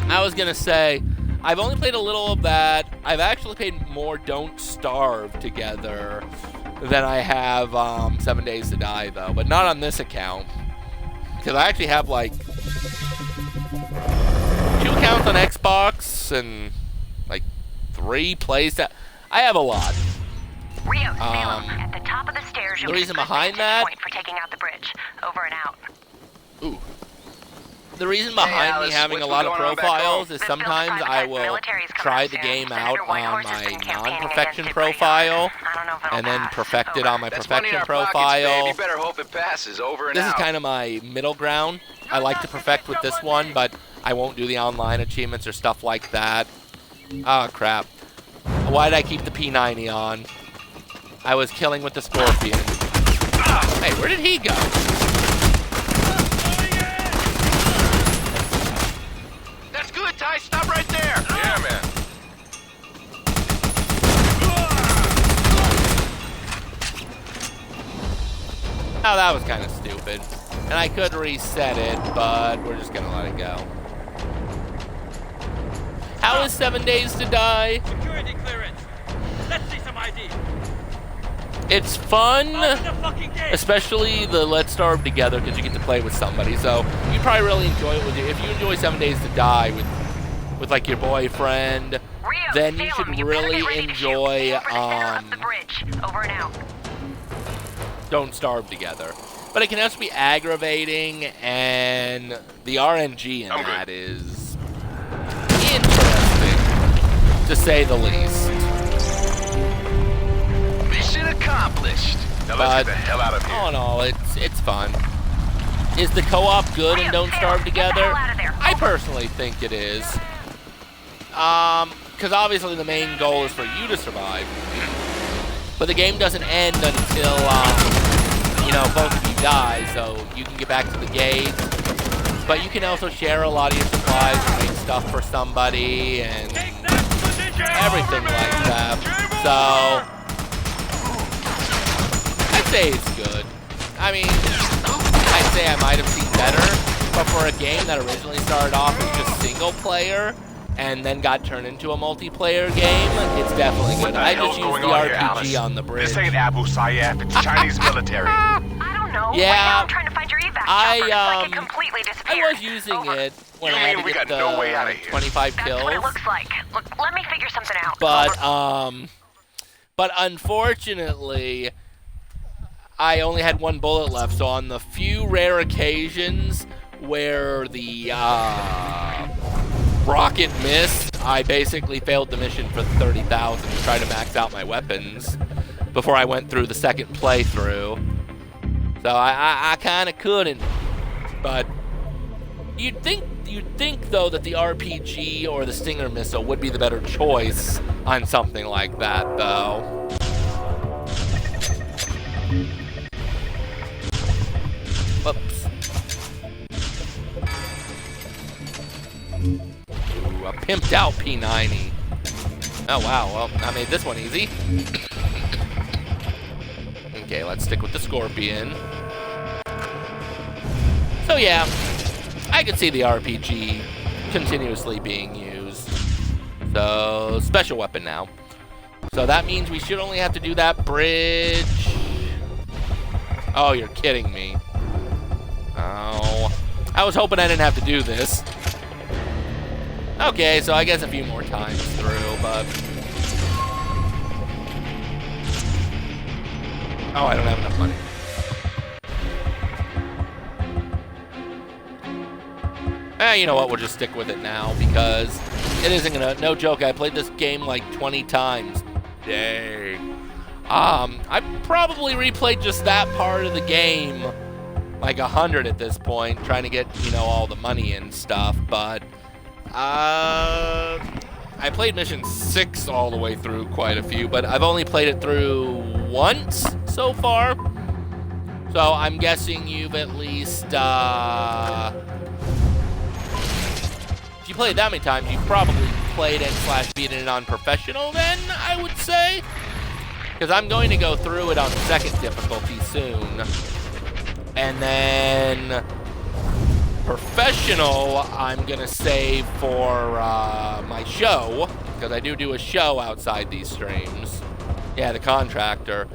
I was gonna say, I've only played a little of that. I've actually played more Don't Starve together than I have 7 Days to Die, though, but not on this account. Because I actually have like 2 accounts on Xbox and like 3 plays that I have a lot. Rio, Salem, at the top of the stairs, you'll The get reason a good behind vantage that- point for taking out the bridge. Over and out. Ooh. The reason behind Alice, me having a what's lot of going on back profiles home? is The sometimes Bill I Private will military's coming try up the soon. game Senator out Whitehorse on has my been campaigning non-perfection against it pretty profile, hard. I don't know if it'll and then pass. perfect it Over. on my That's money in perfection our pockets, babe. profile. You better hope it passes. Over and This is out. kind of my middle ground. I like to perfect with this one, but I won't do the online achievements or stuff like that. Oh, crap. Why did I keep the P90 on? I was killing with the Scorpion. Hey, where did he go? That's good, Ty. Stop right there. Yeah, man. Oh, that was kind of stupid. And I could reset it, but we're just going to let it go. How is 7 Days to Die? Security clearance. Let's see some ID. It's fun, Open the fucking gates! especially the Let's Starve Together, because you get to play with somebody. So you probably really enjoy it with you. If you enjoy 7 Days to Die with like your boyfriend, Rio, then you Salem, should you better really get ready to shoot. enjoy Aim for the center of the bridge. Over and out. Don't Starve Together. But it can also be aggravating, and the RNG in I'm that is interesting. to say the least. Mission accomplished. Now let's get the hell out of here. All in all, it's fun. Is the co-op good and don't starve together? I personally think it is. Because obviously the main goal is for you to survive. But the game doesn't end until, you know, both of you die, so you can get back to the gate. But you can also share a lot of your supplies and make stuff for somebody and everything like that. So, I'd say it's good. I mean, I'd say I might have seen better, but for a game that originally started off as just single player and then got turned into a multiplayer game, it's definitely good. I just used the RPG on the bridge. This ain't Abu Sayyaf, it's Chinese military. I don't know. Yeah, right now I'm trying to find your evac chopper. It's like it completely disappeared. I was using it when I had to get the no way out of here. 25 That's kills. what it looks like. Look, let me figure something out. But unfortunately, I only had one bullet left, so on the few rare occasions where the rocket missed, I basically failed the mission for 30,000 to try to max out my weapons before I went through the second playthrough. So I kind of couldn't. But you'd think though that the RPG or the Stinger missile would be the better choice on something like that, though. Whoops. Ooh, a pimped out P90. Oh wow, well, I made this one easy. Okay, let's stick with the Scorpion. So yeah, I could see the RPG continuously being used. So, special weapon now. So that means we should only have to do that bridge. Oh, you're kidding me. Oh, I was hoping I didn't have to do this. Okay, so I guess a few more times through, but... Oh, I don't have enough money. You know what, we'll just stick with it now, because it isn't gonna... No joke, I played this game like 20 times. Dang. I probably replayed just that part of the game like 100 at this point, trying to get, you know, all the money and stuff, but... I played mission 6 all the way through, quite a few, but I've only played it through once so far. So I'm guessing you've at least, if you played that many times, you've probably played and / beaten it on professional then, I would say. Because I'm going to go through it on second difficulty soon. And then... professional, I'm gonna save for my show, because I do a show outside these streams. Yeah, the Contractor.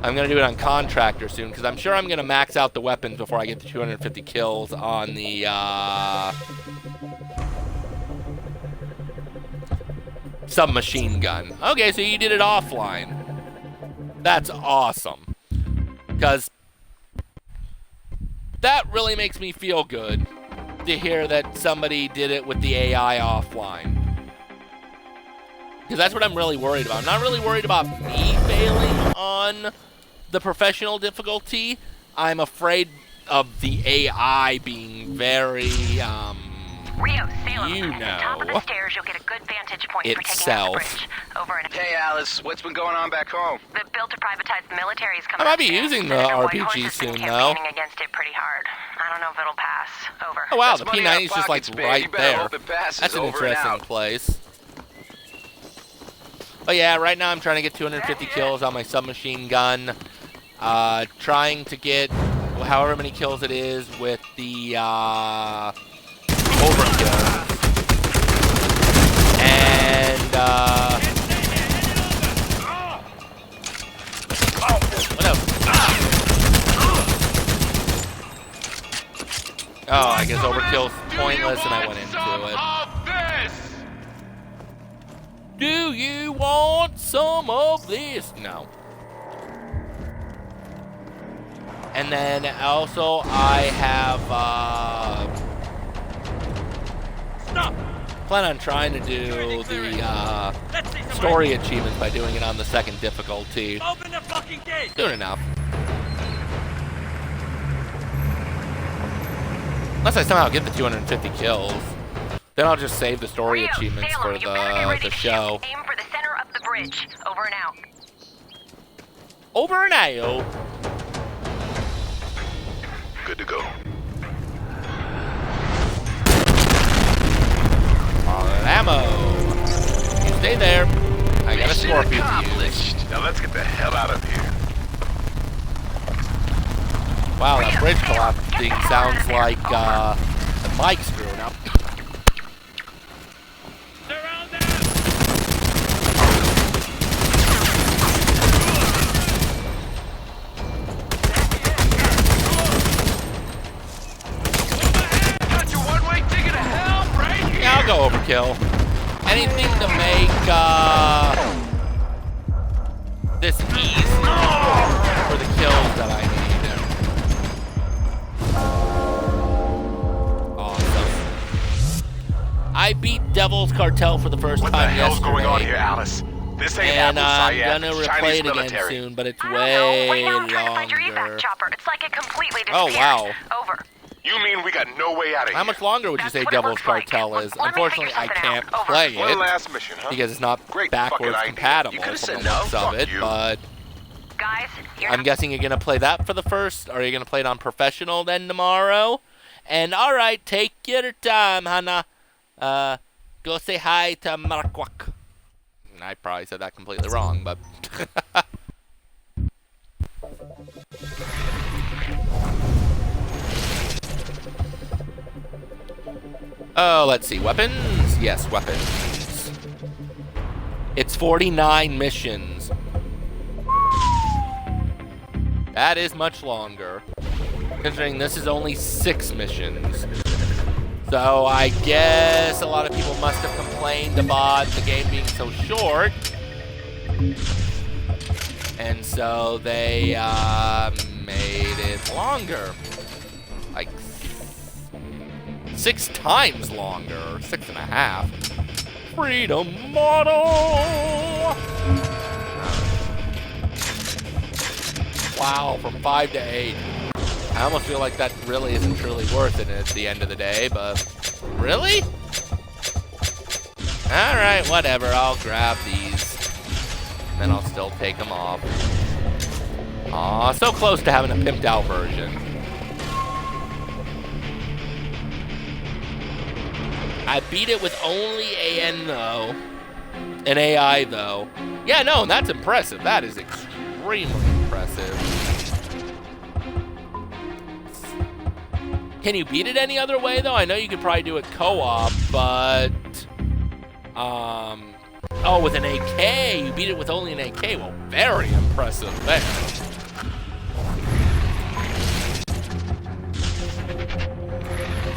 I'm gonna do it on Contractor soon, because I'm sure I'm gonna max out the weapons before I get to 250 kills on the submachine gun. Okay, so you did it offline. That's awesome, because that really makes me feel good to hear that somebody did it with the AI offline. Because that's what I'm really worried about. I'm not really worried about me failing on the professional difficulty. I'm afraid of the AI being very, Rio, Salem. you At the top of know, the stairs, you'll get a good vantage point for taking out itself. the bridge. Over and Hey, Alice, what's been going on back home? the bill to privatize the military is coming. I might be up soon. using the Senator RPG Whitehorse has been soon, though. campaigning against it pretty hard. I don't know if it'll pass. Over. Oh wow, That's the money in P90 our is just like pockets, babe. You right better there. hope it passes. That's an Over and interesting out. place. But yeah, right now I'm trying to get 250 kills on my submachine gun. Trying to get however many kills it is with the overkill. And what else? Oh, I guess overkill's pointless, and I went into it. Do you want some of this? No. And then also I have Stop! Plan on trying to do the story achievements by doing it on the second difficulty. Open the fucking gate! Soon enough. Unless I somehow get the 250 kills. Then I'll just save the story Rio, achievements Salem, for you better get ready the to show. shoot. Aim for the center of the bridge. Over and out. Over and out. Good to go. Ammo. You stay there. I got a Mission Scorpion to use. accomplished. Now let's get the hell out of here. Wow, that bridge collapsing sounds like the mic screwing up. Surround them! Got your one-way ticket to hell right here. Yeah, I'll go overkill. Anything to make this easy for the kills that I need. Awesome. I beat Devil's Cartel for the first What the time hell's yesterday. going on here, Alice? This ain't And Apple I'm Syed, gonna it's replay Chinese it again military. soon, but it's I don't know. Right way now I'm trying to find your evac longer. chopper. It's like it completely Oh, disappeared. wow. Over. You mean we got no way out of here? How much longer would you That's say what it Devil's looks like. Cartel is? Let me Unfortunately, I figure can't something out. play One it last mission, huh? because it's not Great backwards fucking idea. compatible You could've from said the no. looks of Fuck it, you. but Guys, you're I'm guessing you're gonna play that for the first, or are you gonna play it on professional then tomorrow? And alright, take your time, Hannah. Go say hi to Markwak. I probably said that completely wrong, but oh, let's see. Weapons? Yes, weapons. It's 49 missions. That is much longer, considering this is only 6 missions. So I guess a lot of people must have complained about the game being so short. And so they made it longer. Like 6 times longer, 6.5. Freedom model! Wow, from 5 to 8. I almost feel like that really isn't truly worth it at the end of the day, but really? Alright, whatever, I'll grab these. Then I'll still take them off. Aw, so close to having a pimped out version. I beat it with only AN though. An AI though. Yeah, no, that's impressive. That is extremely impressive. Can you beat it any other way though? I know you could probably do it co-op, but oh, with an AK, you beat it with only an AK. Well, very impressive there.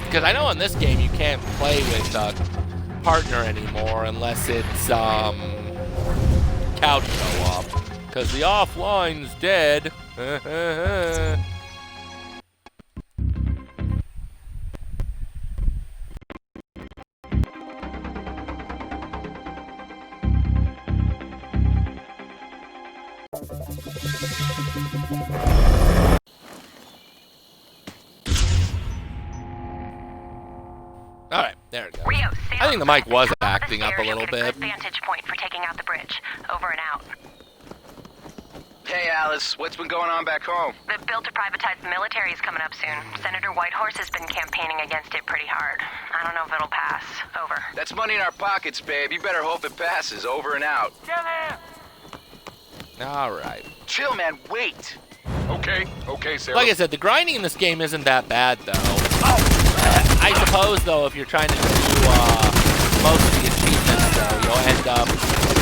Because I know in this game you can't play with a partner anymore unless it's couch co-op. Because the offline's dead. Alright, there it goes. Rio, I think the mic was Top of the acting up a stairs, little you'll get bit. Good vantage point for taking out the bridge. Over and out. Hey, Alice, what's been going on back home? The bill to privatize the military is coming up soon. Senator Whitehorse has been campaigning against it pretty hard. I don't know if it'll pass. Over. That's money in our pockets, babe. You better hope it passes. Over and out. Kill him! Alright. Chill, man. Wait. Okay, Sarah. Like I said, the grinding in this game isn't that bad, though. I suppose, though, if you're trying to do most of the achievements, though, you'll end up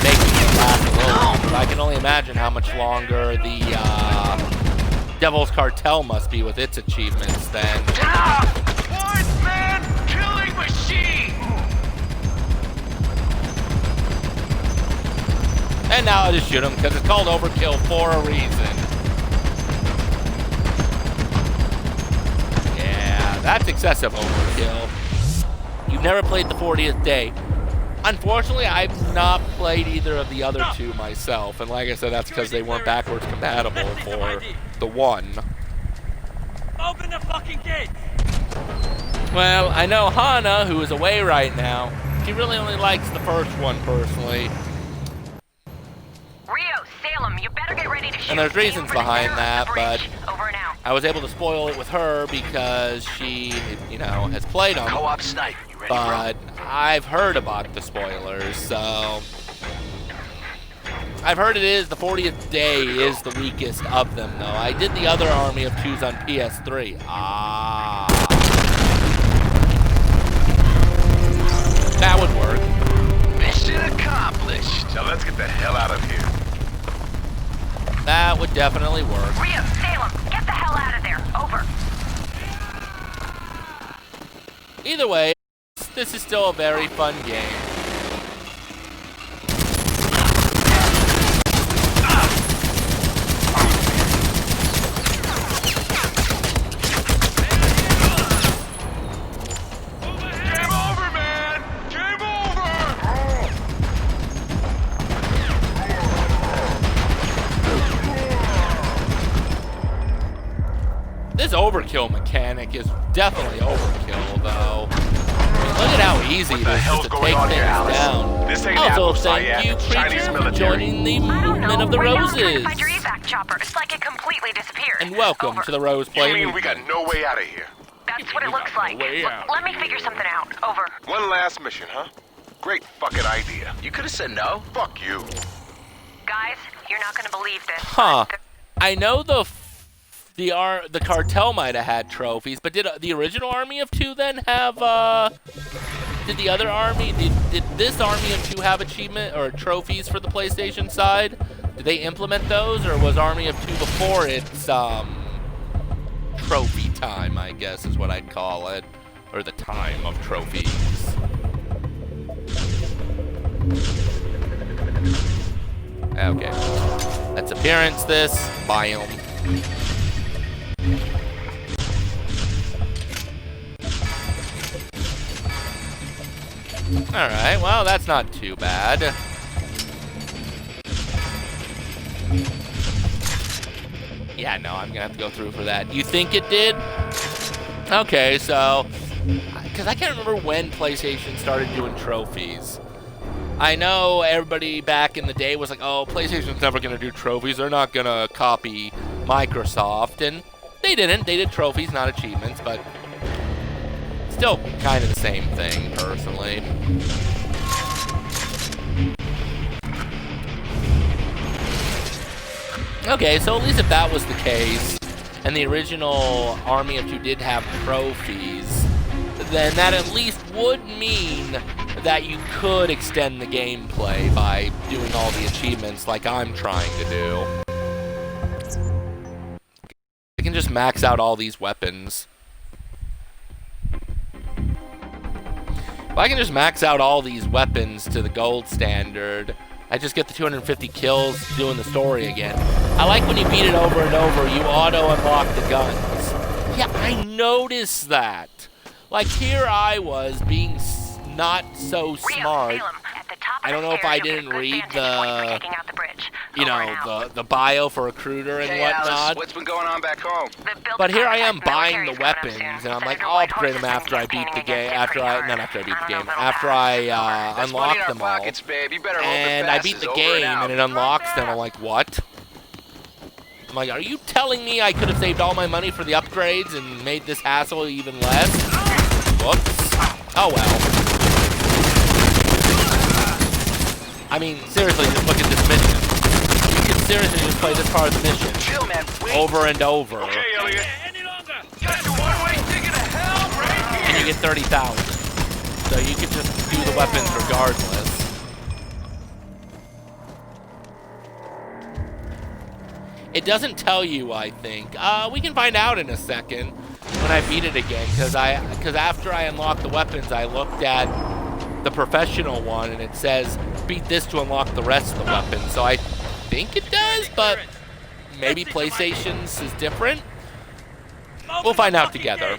making it last a little longer. But I can only imagine how much longer the Devil's Cartel must be with its achievements then. Man! Killing machine! And now I just shoot him, because it's called Overkill for a reason. Yeah, that's excessive overkill. You've never played the 40th Day. Unfortunately, I've not played either of the other two myself, and like I said, that's because they weren't backwards compatible for the one. Open the fucking gate! Well, I know Hana, who is away right now, she really only likes the first one personally. Rio, Salem, you better get ready to shoot. And there's reasons behind that, but Over and out. I was able to spoil it with her because she, you know, has played them. Co-op snipe. You ready, But I've heard about the spoilers, so I've heard it is the 40th Day is the weakest of them, though. I did the other Army of Twos on PS3. That would work. Mission accomplished. Now let's get the hell out of here. That would definitely work. Rio, Salem, get the hell out of there. Over. Either way, this is still a very fun game. Game over, man! Game over! This overkill mechanic is definitely overkill, though. Look at how easy it What the is hell's just to going take on here, things Alice? down. This ain't Also, Apple thank Cyan, you, it's Chinese Preacher, for military. joining the I don't movement know. of the Right now I'm trying to Roses. find your evac chopper. It's like it completely disappeared. And welcome Over. to the Rose You Play mean we got movement. no way out of here? That's what it We looks got like. no way out. Let me figure something out. Over. One last mission, huh? Great fucking idea. You could have said no. Fuck you. Guys, you're not gonna believe this. Huh. but I know the cartel might have had trophies, but did the original Army of Two then have, did the other army, did this Army of Two have achievement or trophies for the PlayStation side? Did they implement those, or was Army of Two before its, trophy time, I guess is what I'd call it, or the time of trophies? Okay. Let's appearance this biome. Alright, well, that's not too bad. Yeah, no, I'm gonna have to go through for that. You think it did? Okay, so... Because I can't remember when PlayStation started doing trophies. I know everybody back in the day was like, oh, PlayStation's never gonna do trophies. They're not gonna copy Microsoft. And they didn't. They did trophies, not achievements, but... Still kind of the same thing, personally. Okay, so at least if that was the case, and the original Army of Two did have trophies, then that at least would mean that you could extend the gameplay by doing all the achievements like I'm trying to do. I can just max out all these weapons. If I can just max out all these weapons to the gold standard, I just get the 250 kills doing the story again. I like when you beat it over and over, you auto-unlock the guns. Yeah, I noticed that. Like, here I was being not so smart. Rio, Salem, at the top of I don't the know if stairs, I you'll get a didn't good read vantage point for the, taking out the bridge. you Over and know, out. the bio for recruiter and Hey, whatnot. Alice, what's been going on back home? The building But here I am has buying the military's coming up weapons, soon. and I'm like, Senator I'll Whitehorse upgrade them has been after I beat the campaigning game, against it pretty not after I beat the hard. game, I don't know if after it'll I pass. That's money in unlock our them all. pockets, babe. You better hope And it I passes. beat the Over game, and out. and it unlocks them. I'm like, what? I'm like, are you telling me I could have saved all my money for the upgrades and made this hassle even less? Whoops. Oh well. I mean, seriously, just look at this mission. You can seriously just play this part of the mission Chill, man. Wait. over and over, Okay, Elliot. Any longer! Got your one-way ticket to hell right and here. you get 30,000. So you can just do the weapons regardless. It doesn't tell you, I think. We can find out in a second when I beat it again, because after I unlocked the weapons, I looked at the professional one, and it says beat this to unlock the rest of the weapons. So I think it does, but maybe PlayStation's is different. We'll find out together.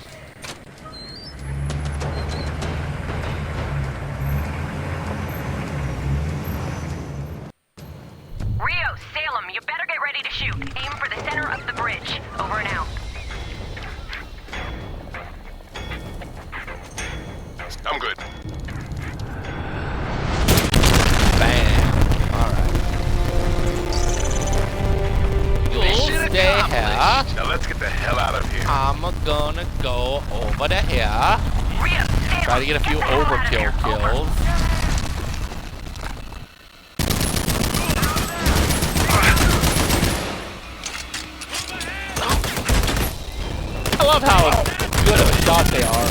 I'm good. Bam. Alright. You'll stay here. Now let's get the hell out of here. I'm gonna go over to here. Try to get a few overkill kills. I love how good of a shot they are.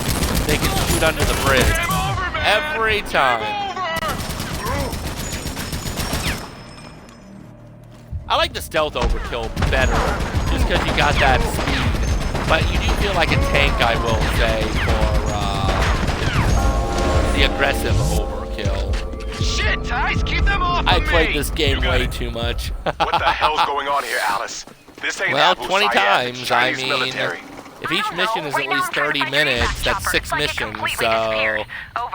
They can shoot under the bridge. Every time. I like the stealth overkill better, just because you got that speed. But you do feel like a tank, I will say, for the aggressive overkill. Shit, Tice, keep them off I of me! played this game way too much. What the hell's going on here, Alice? This ain't Well, Abu 20 Sayyaf, times, the Chinese I mean, military. if each mission is at least 30 minutes, that's 6 missions, so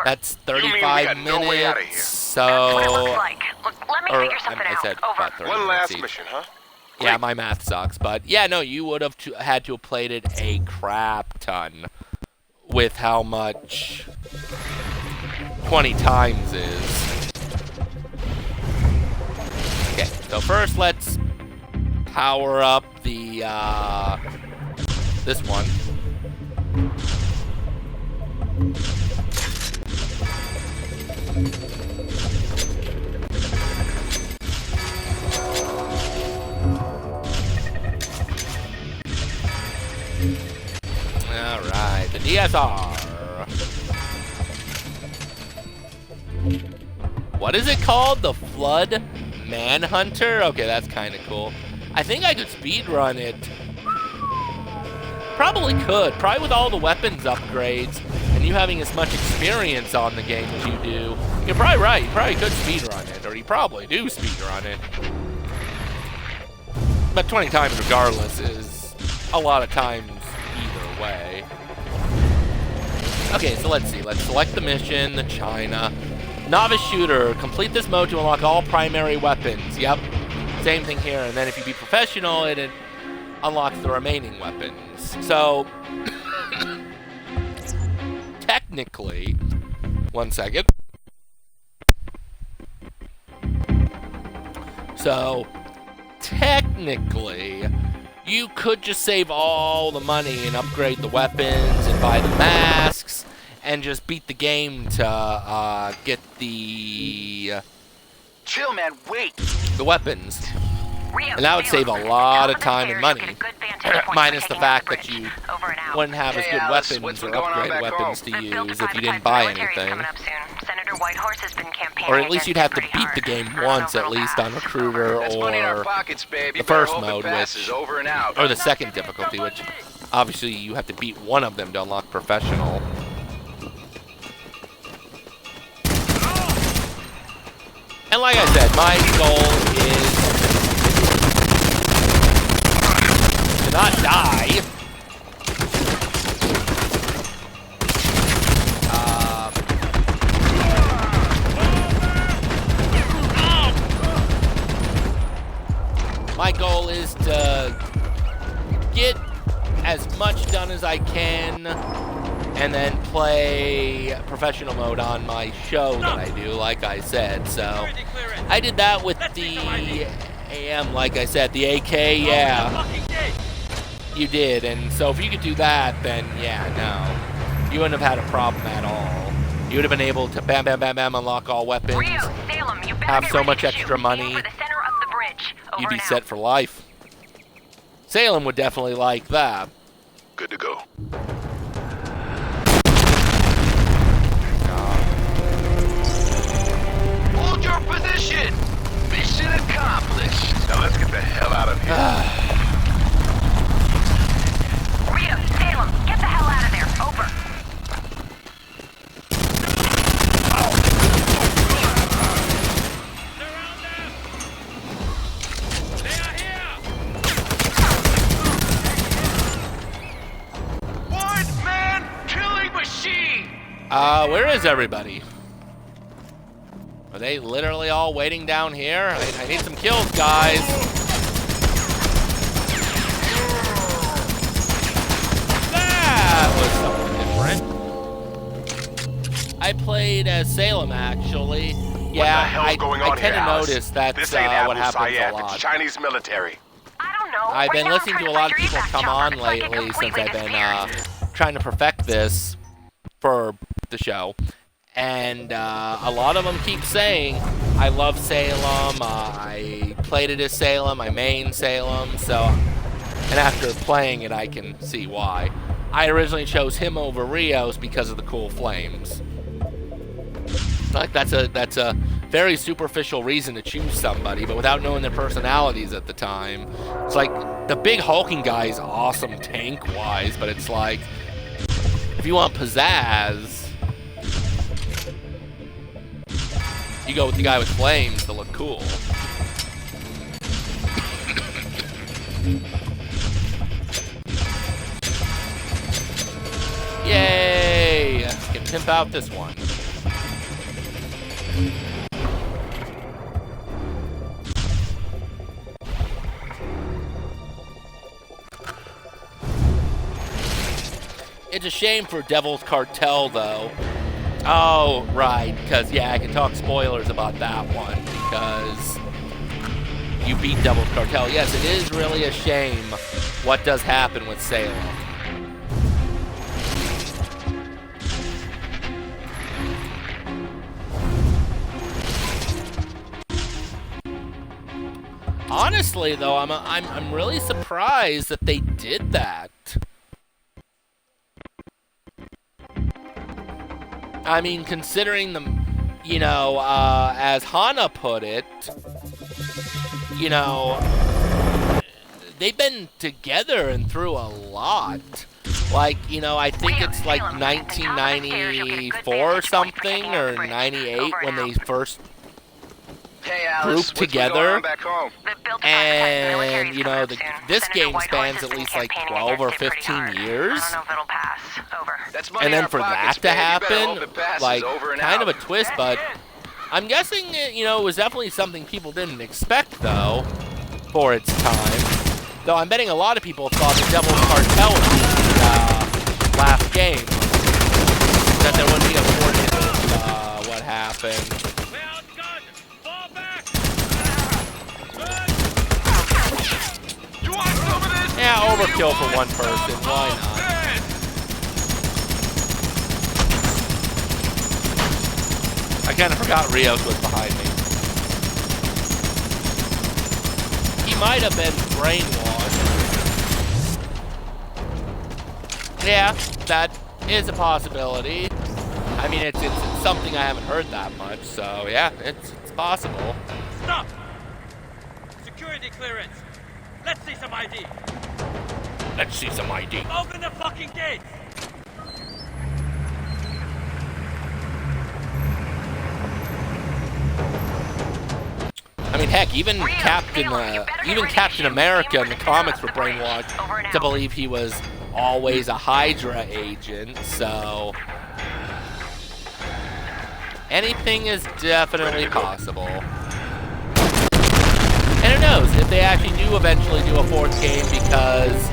that's 35 no way outta here. minutes, That's what it looks so... like. Look, let me Or, figure something I said out. about Over. 30 One minutes last each. mission, huh? Yeah, my math sucks, but yeah, no, you would have had to have played it a crap ton with how much 20 times is. Okay, so first let's power up the, this one. Alright, the DSR. What is it called? The Flood Manhunter? Okay, that's kind of cool. I think I could speedrun it. Probably could. Probably with all the weapons upgrades and you having as much experience on the game as you do. You're probably right. You probably could speedrun it, or you probably do speedrun it. But 20 times regardless is a lot of times either way. Okay, so let's see. Let's select the mission, the China. Novice Shooter. Complete this mode to unlock all primary weapons. Yep. Same thing here. And then if you be professional, it unlocks the remaining weapons. So, technically, one second. So, technically, you could just save all the money and upgrade the weapons and buy the masks and just beat the game to get the Chill, man, wait. weapons. And that would save a lot of time and money. Minus the fact that you wouldn't have as Hey, good Alice, weapons what's or going on upgraded back weapons home? to use if you didn't buy anything. Or at least you'd have to beat the game once at least on Recruiter That's money in our or pockets, babe. You the better first hope it mode, passes which, over and out. or the second difficulty, which obviously you have to beat one of them to unlock Professional. And like I said, my goal is to not die. My goal is to get as much done as I can and then play professional mode on my show that I do, like I said. So I did that with the AM, like I said, the AK, yeah. You did, and so if you could do that, then yeah, no. You wouldn't have had a problem at all. You would have been able to bam, bam, bam, bam, unlock all weapons, have so much extra money, you'd be set for life. Salem would definitely like that. Good to go. Hold your position. Mission accomplished. Now let's get the hell out of here. Rio, Salem, get the hell out of there. Over. One man killing machine. Where is everybody? Are they literally all waiting down here? I need some kills, guys. That was something different. I played as Salem, actually. What the Yeah, hell's going on I tend here, to Alice? notice that's This ain't what Abu happens a Sayyaf, lot. it's Chinese military. I don't know. I've Right been now I'm listening trying to a lot of find people your evac come chopper. on It's like it lately since completely I've been disappeared. trying to perfect this for the show. And a lot of them keep saying, I love Salem, I played it as Salem, I main Salem, so... And after playing it, I can see why. I originally chose him over Rios because of the cool flames. Like, that's a very superficial reason to choose somebody, but without knowing their personalities at the time. It's like, the big hulking guy is awesome tank-wise, but it's like, if you want pizzazz, you go with the guy with flames to look cool. Yay! Can pimp out this one. It's a shame for Devil's Cartel, though. Oh, right, because, yeah, I can talk spoilers about that one, because you beat Devil's Cartel. Yes, it is really a shame what does happen with Salem. Honestly, though, I'm really surprised that they did that. I mean, considering the, you know, as Hana put it, you know, they've been together and through a lot. Like, you know, I think it's like 1994 or something, or 98 when they first Hey, Alice, grouped what's been together. going on back home? The build-to-classified military's And, you coming know, up soon. this Senator game Whitehorse spans has at been least like campaigning 12 or against it pretty 15 hard. years. I don't know if it'll pass. Over. That's money And in then our for pockets, that to babe. You better hope happen, it passes, like, over and kind out. of a twist, but I'm guessing, you know, it was definitely something people didn't expect, though, for its time. Though I'm betting a lot of people thought the Devil's Cartel would be the last game. That there wouldn't be a fortune with what happened. We're outgunned! Fall back! You want some of this? Yeah, overkill for one person. Why not? I kind of forgot Rios was behind me. He might have been brainwashed. Yeah, that is a possibility. I mean, it's something I haven't heard that much, so yeah, it's possible. Stop! Security clearance! Let's see some ID! Let's see some ID. Open the fucking gates! I mean, heck, even Captain America in the comics were brainwashed to believe he was always a Hydra agent, so anything is definitely possible. And who knows, if they actually do eventually do a fourth game because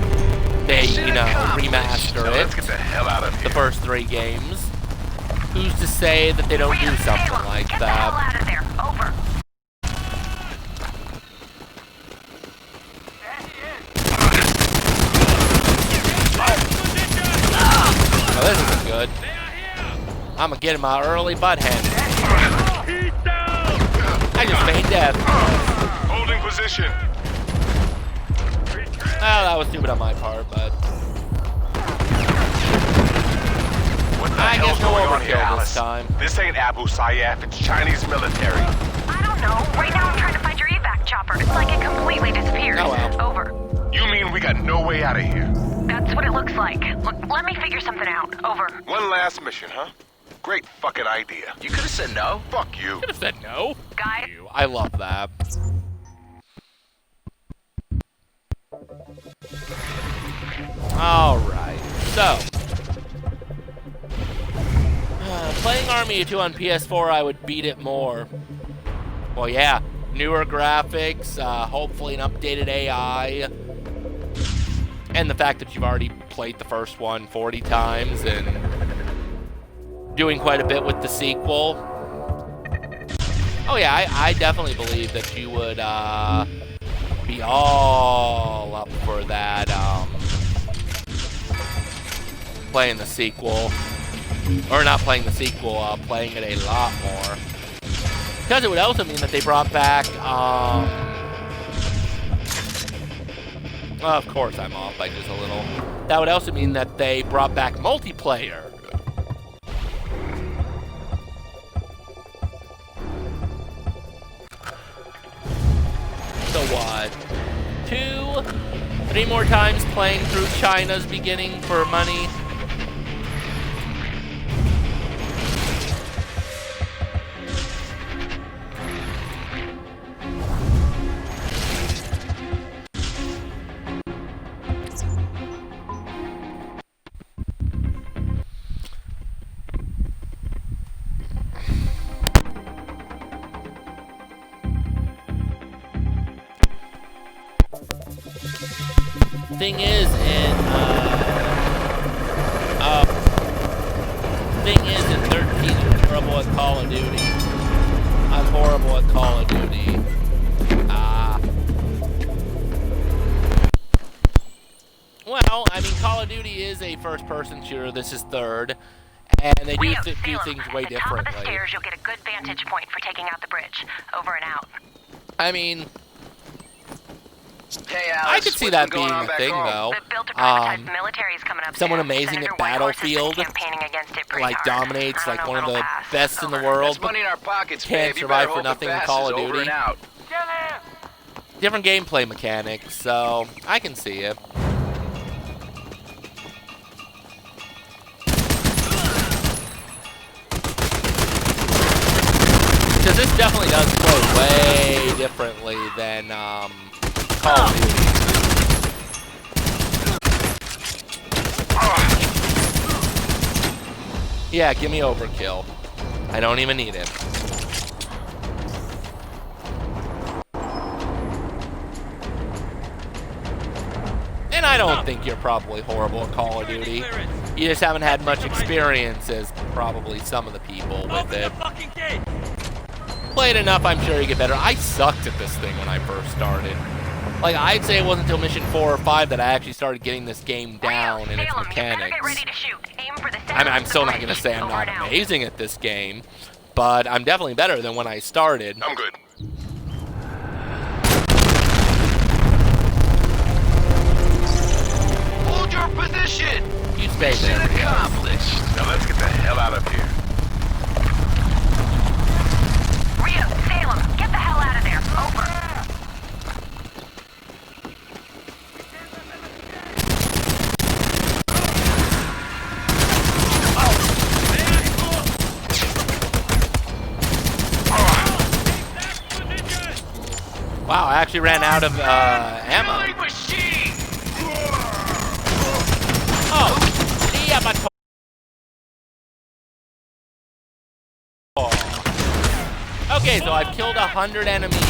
they, you know, remaster Now, let's it, get the hell out of the here. first 3 games, who's to say that they don't do something like Get the hell that? out of there. Over. Oh, this isn't good. I'm gonna get him out early, butt-handed. I just feigned death. Holding position. Well, that was stupid on my part, but What the I hell's guess no going on here, overkill Alice? this time. This ain't Abu Sayyaf, it's Chinese military. I don't know. Right now I'm trying to find your evac chopper. It's like it completely disappeared. Oh, well. Over. You mean we got no way out of here? That's what it looks like. Look, let me figure something out. Over. One last mission, huh? Great fucking idea. You could have said no. Fuck you. Could have said no. Guys. I love that. Alright, so playing Army 2 on PS4, I would beat it more. Well, yeah, newer graphics, hopefully an updated AI, and the fact that you've already played the first one 40 times and doing quite a bit with the sequel. Oh yeah, I definitely believe that you would be all up for that, playing the sequel. Or not playing the sequel, playing it a lot more. Because it would also mean that they brought back, of course I'm off by just a little. That would also mean that they brought back multiplayer. So what? 2, 3 more times playing through China's beginning for money. Thing is in 13, you're horrible at Call of Duty. I'm horrible at Call of Duty. Well, I mean, Call of Duty is a first-person shooter. This is third, and they do things way differently. At the top of the stairs, you'll get a good vantage point for taking out the bridge. Over and out. I mean, Hey, Alice, I could see that being a thing, though. Someone amazing at Battlefield, like dominates, like one of the best in the world, money in our pockets, can't survive for nothing in Call of Duty. Out. Different gameplay mechanics, so I can see it. Because this definitely does play way differently than Call of Duty. Yeah, give me overkill. I don't even need it. And I don't think you're probably horrible at Call of Duty. You just haven't had much experience as probably some of the people with it. Played enough, I'm sure you get better. I sucked at this thing when I first started. Like, I'd say it wasn't until mission 4 or 5 that I actually started getting this game down in its mechanics. I mean, I'm still not going to say I'm not amazing at this game, but I'm definitely better than when I started. I'm good. Hold your position! You stay there. Mission accomplished. Now let's get the hell out of here. Rio, Salem, get the hell out of there. Over. Wow, I actually ran out of ammo. Oh, yeah, but okay, so I've killed 100 enemies in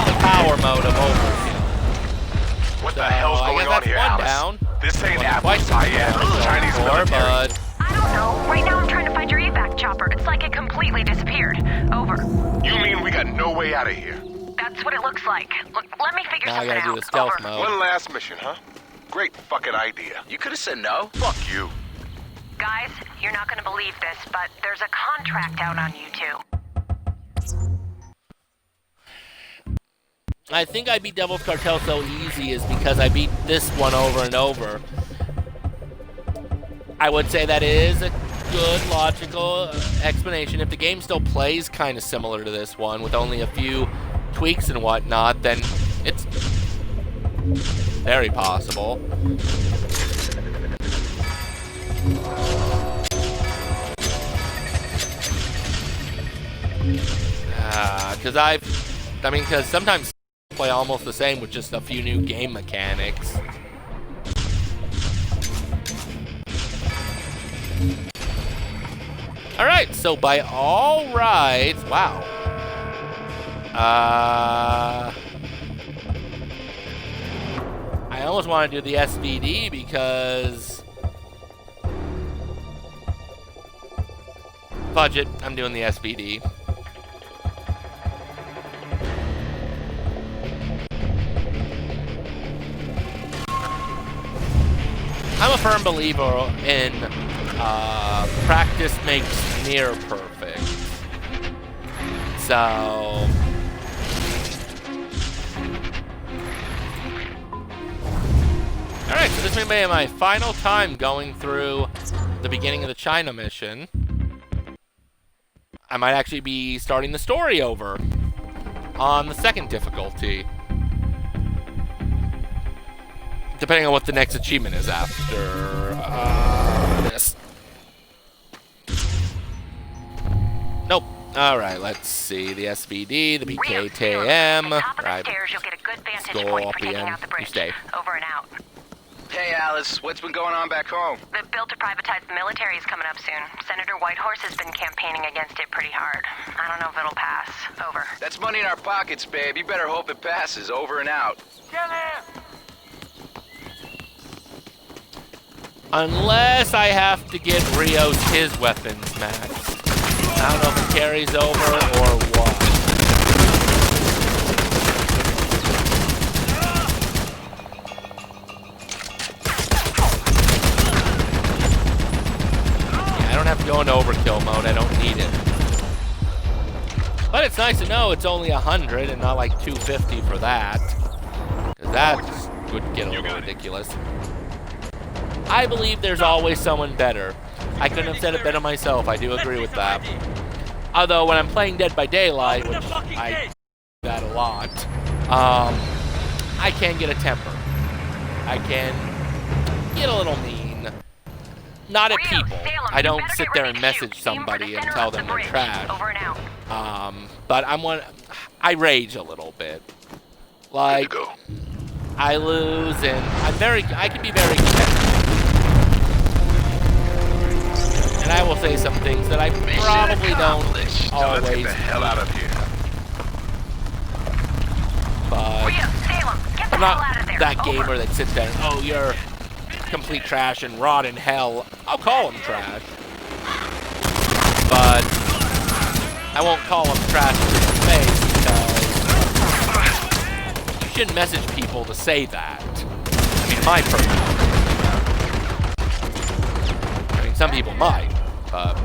the power mode of overkill. What the hell's going on here, Alice? Down. This ain't apple pie yet. Chinese military. I don't know. Right now I'm trying to find your evac chopper. It's like it completely disappeared. Over. You mean we got no way out of here? That's what it looks like. Look, let me figure Now I something gotta do out. the stealth Over. mode. One last mission, huh? Great fucking idea. You could have said no. Fuck you. Guys, you're not gonna believe this, but there's a contract out on you two. I think I beat Devil's Cartel so easy is because I beat this one over and over. I would say that is a good logical explanation. If the game still plays kind of similar to this one with only a few tweaks and whatnot, then it's very possible. Because sometimes play almost the same with just a few new game mechanics. Alright, so by all rights, wow. I almost want to do the SVD because Budget. I'm doing the SVD. I'm a firm believer in practice makes near perfect. So... Alright, so this may be my final time going through the beginning of the China mission. I might actually be starting the story over on the second difficulty. Depending on what the next achievement is after this. Nope. Alright, let's see. The SVD, the BKTM. Right. Let's go up again. You stay. Over and out. Hey, Alice, what's been going on back home? The bill to privatize the military is coming up soon. Senator Whitehorse has been campaigning against it pretty hard. I don't know if it'll pass. Over. That's money in our pockets, babe. You better hope it passes. Over and out. Kill him! Unless I have to get Rios his weapons max. I don't know if it carries over or what. Yeah, I don't have to go into overkill mode. I don't need it. But it's nice to know it's only 100 and not like 250 for that. Because that would get a little ridiculous. I believe there's always someone better. I couldn't have said it better myself. I do agree with that. Although when I'm playing Dead by Daylight, which I do that a lot, I can get a temper. I can get a little mean. Not at people. I don't sit there and message somebody and tell them they're trash. But I rage a little bit. Like, I lose and I can be very competitive. And I will say some things that I probably don't always. Let's get the hell out of here. But I'm not that gamer that sits there and, oh, you're complete trash and rot in hell. I'll call him trash. But I won't call him trash to his face because you shouldn't message people to say that. I mean, my personal opinion. I mean, some people might. What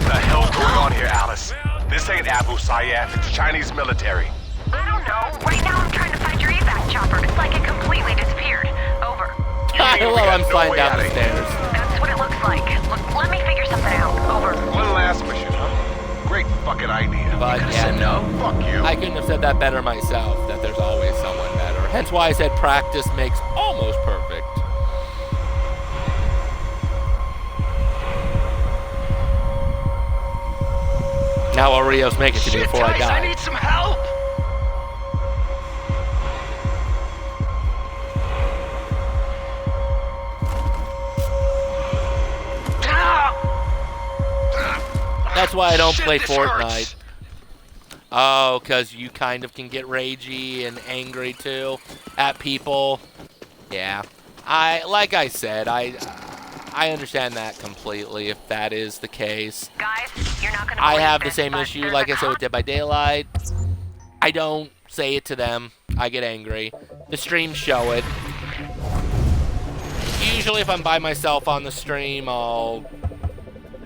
the hell's going on here, Alice? This ain't Abu Sayyaf, it's Chinese military. I don't know. Right now I'm trying to find your evac chopper. It's like it completely disappeared. Over. Hello, I'm flying down the stairs. That's what it looks like. Look, let me figure something out. Over. One last mission, huh? Great fucking idea. But yeah, no. Fuck you. I couldn't have said that better myself, that there's always someone better. Hence why I said practice makes almost perfect. Now will Rios make it to me before I die? I need some help! That's why I don't play this Fortnite. hurts. Oh, because you kind of can get ragey and angry too at people. Yeah. Like I said, I understand that completely if that is the case. Guys, you're not gonna I believe have the this, same but issue, there's like a I said, with Dead by Daylight. I don't say it to them. I get angry. The streams show it. Usually if I'm by myself on the stream, I'll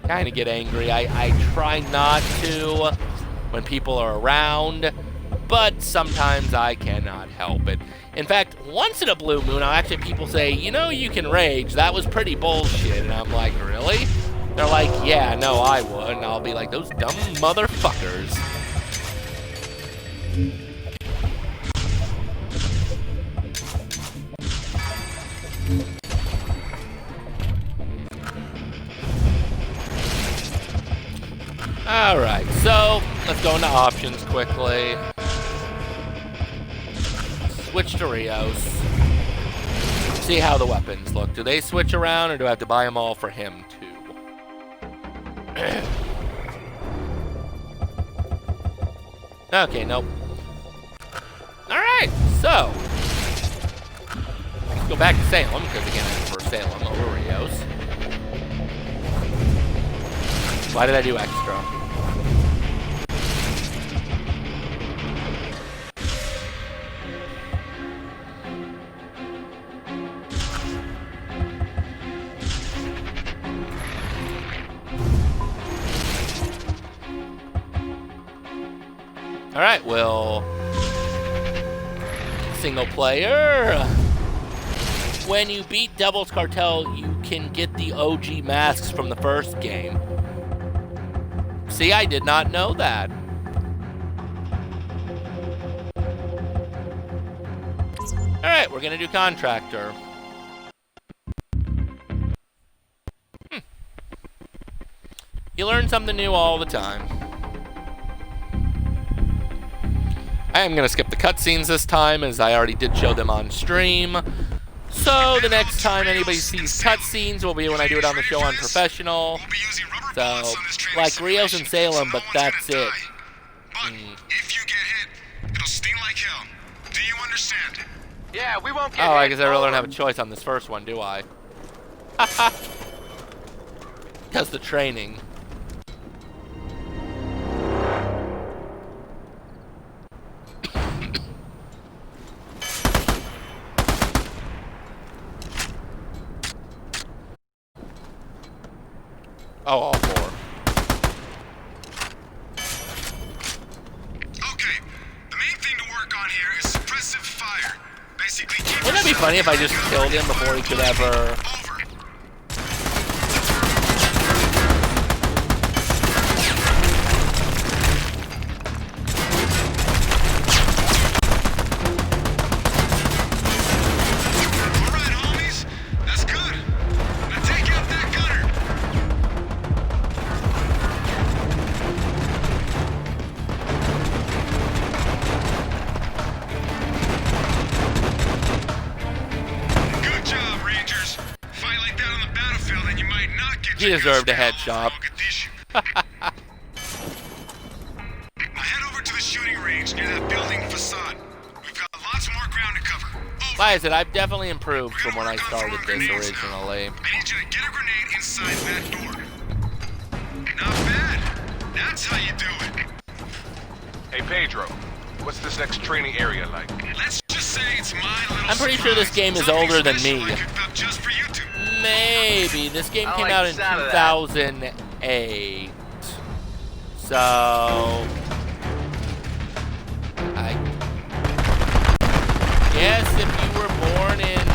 kind of get angry. I try not to when people are around, but sometimes I cannot help it. In fact, once in a blue moon, I'll actually people say, you know, you can rage. That was pretty bullshit. And I'm like, really? They're like, yeah, no, I would. And I'll be like, those dumb motherfuckers. Alright, so let's go into options quickly. Switch to Rios. See how the weapons look. Do they switch around or do I have to buy them all for him too? Okay, nope. Alright, so let's go back to Salem, because again I prefer Salem over Rios. Why did I do extra? Alright, well, single player. When you beat Devil's Cartel, you can get the OG masks from the first game. See, I did not know that. Alright, we're gonna do Contractor. You learn something new all the time. I am going to skip the cutscenes this time, as I already did show them on stream. So the next time anybody sees cutscenes will be when I do it on the show on Professional. So, like Rios and Salem, but that's it. But if you get hit, it'll sting like hell. Do you understand? Yeah, we won't get Oh, I hit. guess I really don't have a choice on this first one, do I? Haha. Because the training. Oh, all four. Okay, the main thing to work on here is suppressive fire. Basically, keep Wouldn't it be funny if I just killed him before he could ever... over. Alright, homies. That's good. Now take out that gunner. Good job, Rangers. Fight like that on the battlefield and you might not get He your deserved a guns headshot. Now head over to the shooting range near that building facade. We've got lots more ground to cover. Over. Like I said, I've definitely improved We're from gonna when I work on started throwing this grenades originally. now. I need you to get a grenade inside that door. Not bad. That's how you do it. Hey, Pedro, what's this next training area like? Let's just say it's my little I'm pretty sure this surprise. game is Something older than special me. I cooked up just for you two. Maybe. This game I came like out the in sound of that. 2008. So... I guess if you were born in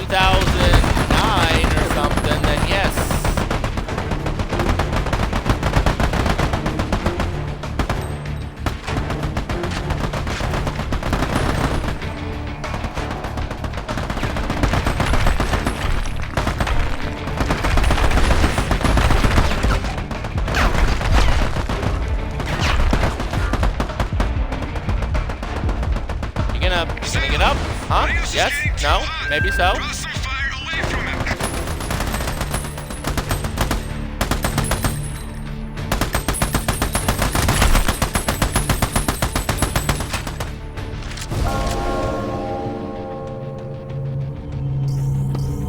2009 or something, then yes. You gonna get up? Huh? Yes? No? Maybe so? Draw some fire away from him.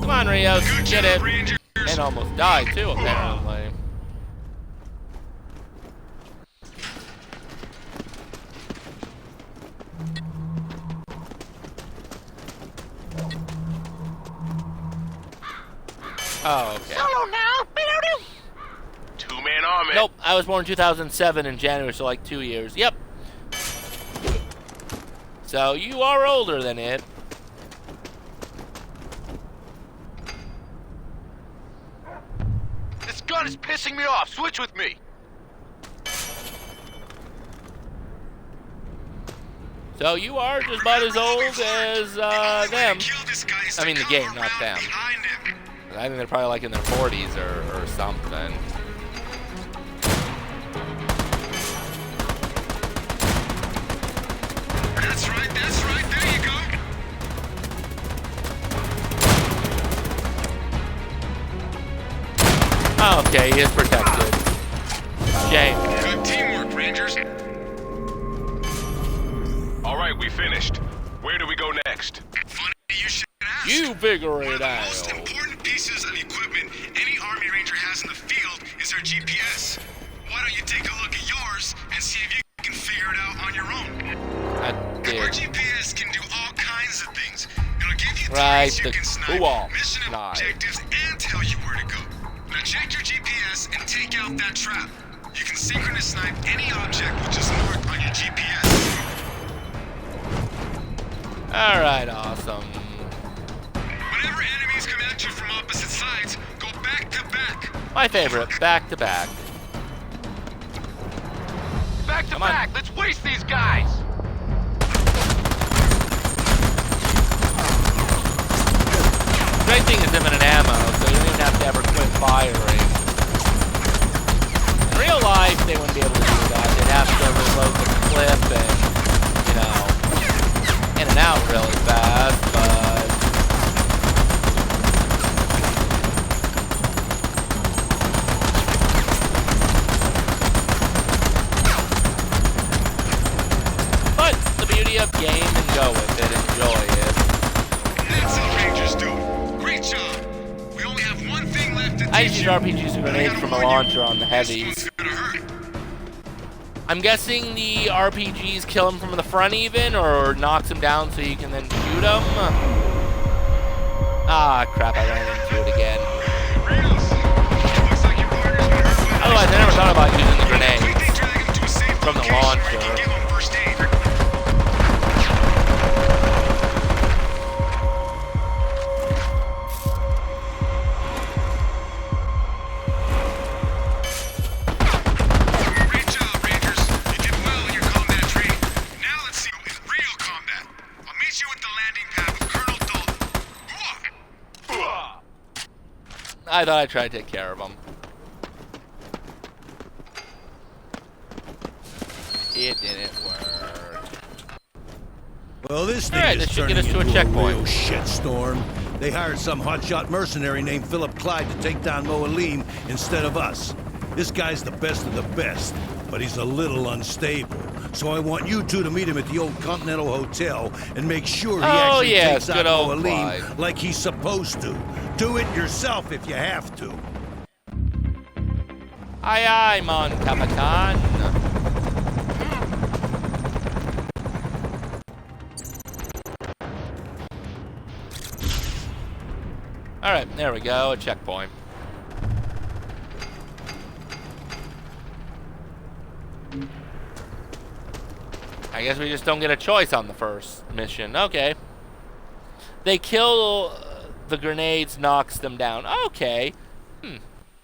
Come on, Rios. Good Get job, it. Rangers. And almost died, too, apparently. Oh, okay. Two-man army. Nope, I was born 2007 in January, so like 2 years. Yep. So you are older than it. This gun is pissing me off. Switch with me. So you are just about as old as them. Kill this guy is I mean to the game, come not around them. behind him. I think they're probably like in their 40s or something. That's right, there you go. Oh, okay, he is protected. Shame. Good teamwork, Rangers. All right, we finished. Where do we go next? Funny you should ask. You figure One of it the most out. important pieces of equipment any Army Ranger has in the field is their GPS. Why don't you take a look at yours and see if you can figure it out on your own? Our GPS can do all kinds of things. It'll give you targets you can snipe, mission objectives, and tell you where to go. Now check your GPS and take out that trap. You can synchronous snipe any object which is marked on your GPS. Alright, awesome. Whenever enemies come at you from opposite sides, go back to back. My favorite, back to back. Back to back. Let's waste these guys. Great thing is infinite ammo, so you don't even have to ever quit firing. In real life, they wouldn't be able to do that. They'd have to reload the clip and, you know, in and out really fast, but... But the beauty of game and go with it, enjoy it. That's how Rangers do it. Great job. We only have one thing left to I teach just use you. RPGs and grenades from a launcher on the heavies. This one's gonna hurt. I'm guessing the RPGs kill him from the front even, or knocks him down so you can then shoot him? Ah, crap, I ran into it again. Looks like your partner's been hurt by Otherwise, I never thought about using the Quickly grenades drag him to a safe from the location where you launcher. can give him first aid. Great job, Rangers. You did well in your combat training. Now let's see you in real combat. I'll meet you at the landing pad with Colonel Dalton. I thought I'd try to take care of him. It didn't work. Well, this thing Alright, is this should turning get us to a into checkpoint. real shitstorm. They hired some hotshot mercenary named Philip Clyde to take down Moalim instead of us. This guy's the best of the best, but he's a little unstable. So I want you two to meet him at the old Continental Hotel and make sure he Oh, actually yes, takes good out old Moalim Clyde. like he's supposed to. Do it yourself if you have to. Aye, aye, mon capitan. Alright, there we go, a checkpoint. I guess we just don't get a choice on the first mission. Okay. They kill the grenades, knocks them down. Okay.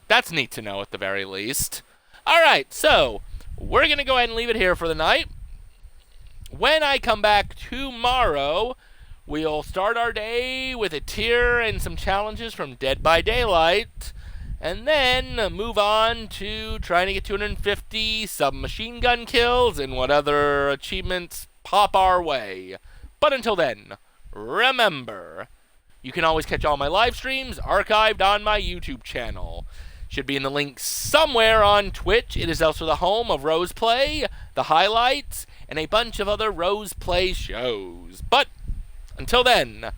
That's neat to know at the very least. Alright, so we're going to go ahead and leave it here for the night. When I come back tomorrow, we'll start our day with a tier and some challenges from Dead by Daylight, and then move on to trying to get 250 submachine gun kills and what other achievements pop our way. But until then, remember, you can always catch all my live streams archived on my YouTube channel. Should be in the link somewhere on Twitch. It is also the home of Rose Play, the highlights, and a bunch of other Rose Play shows. But until then,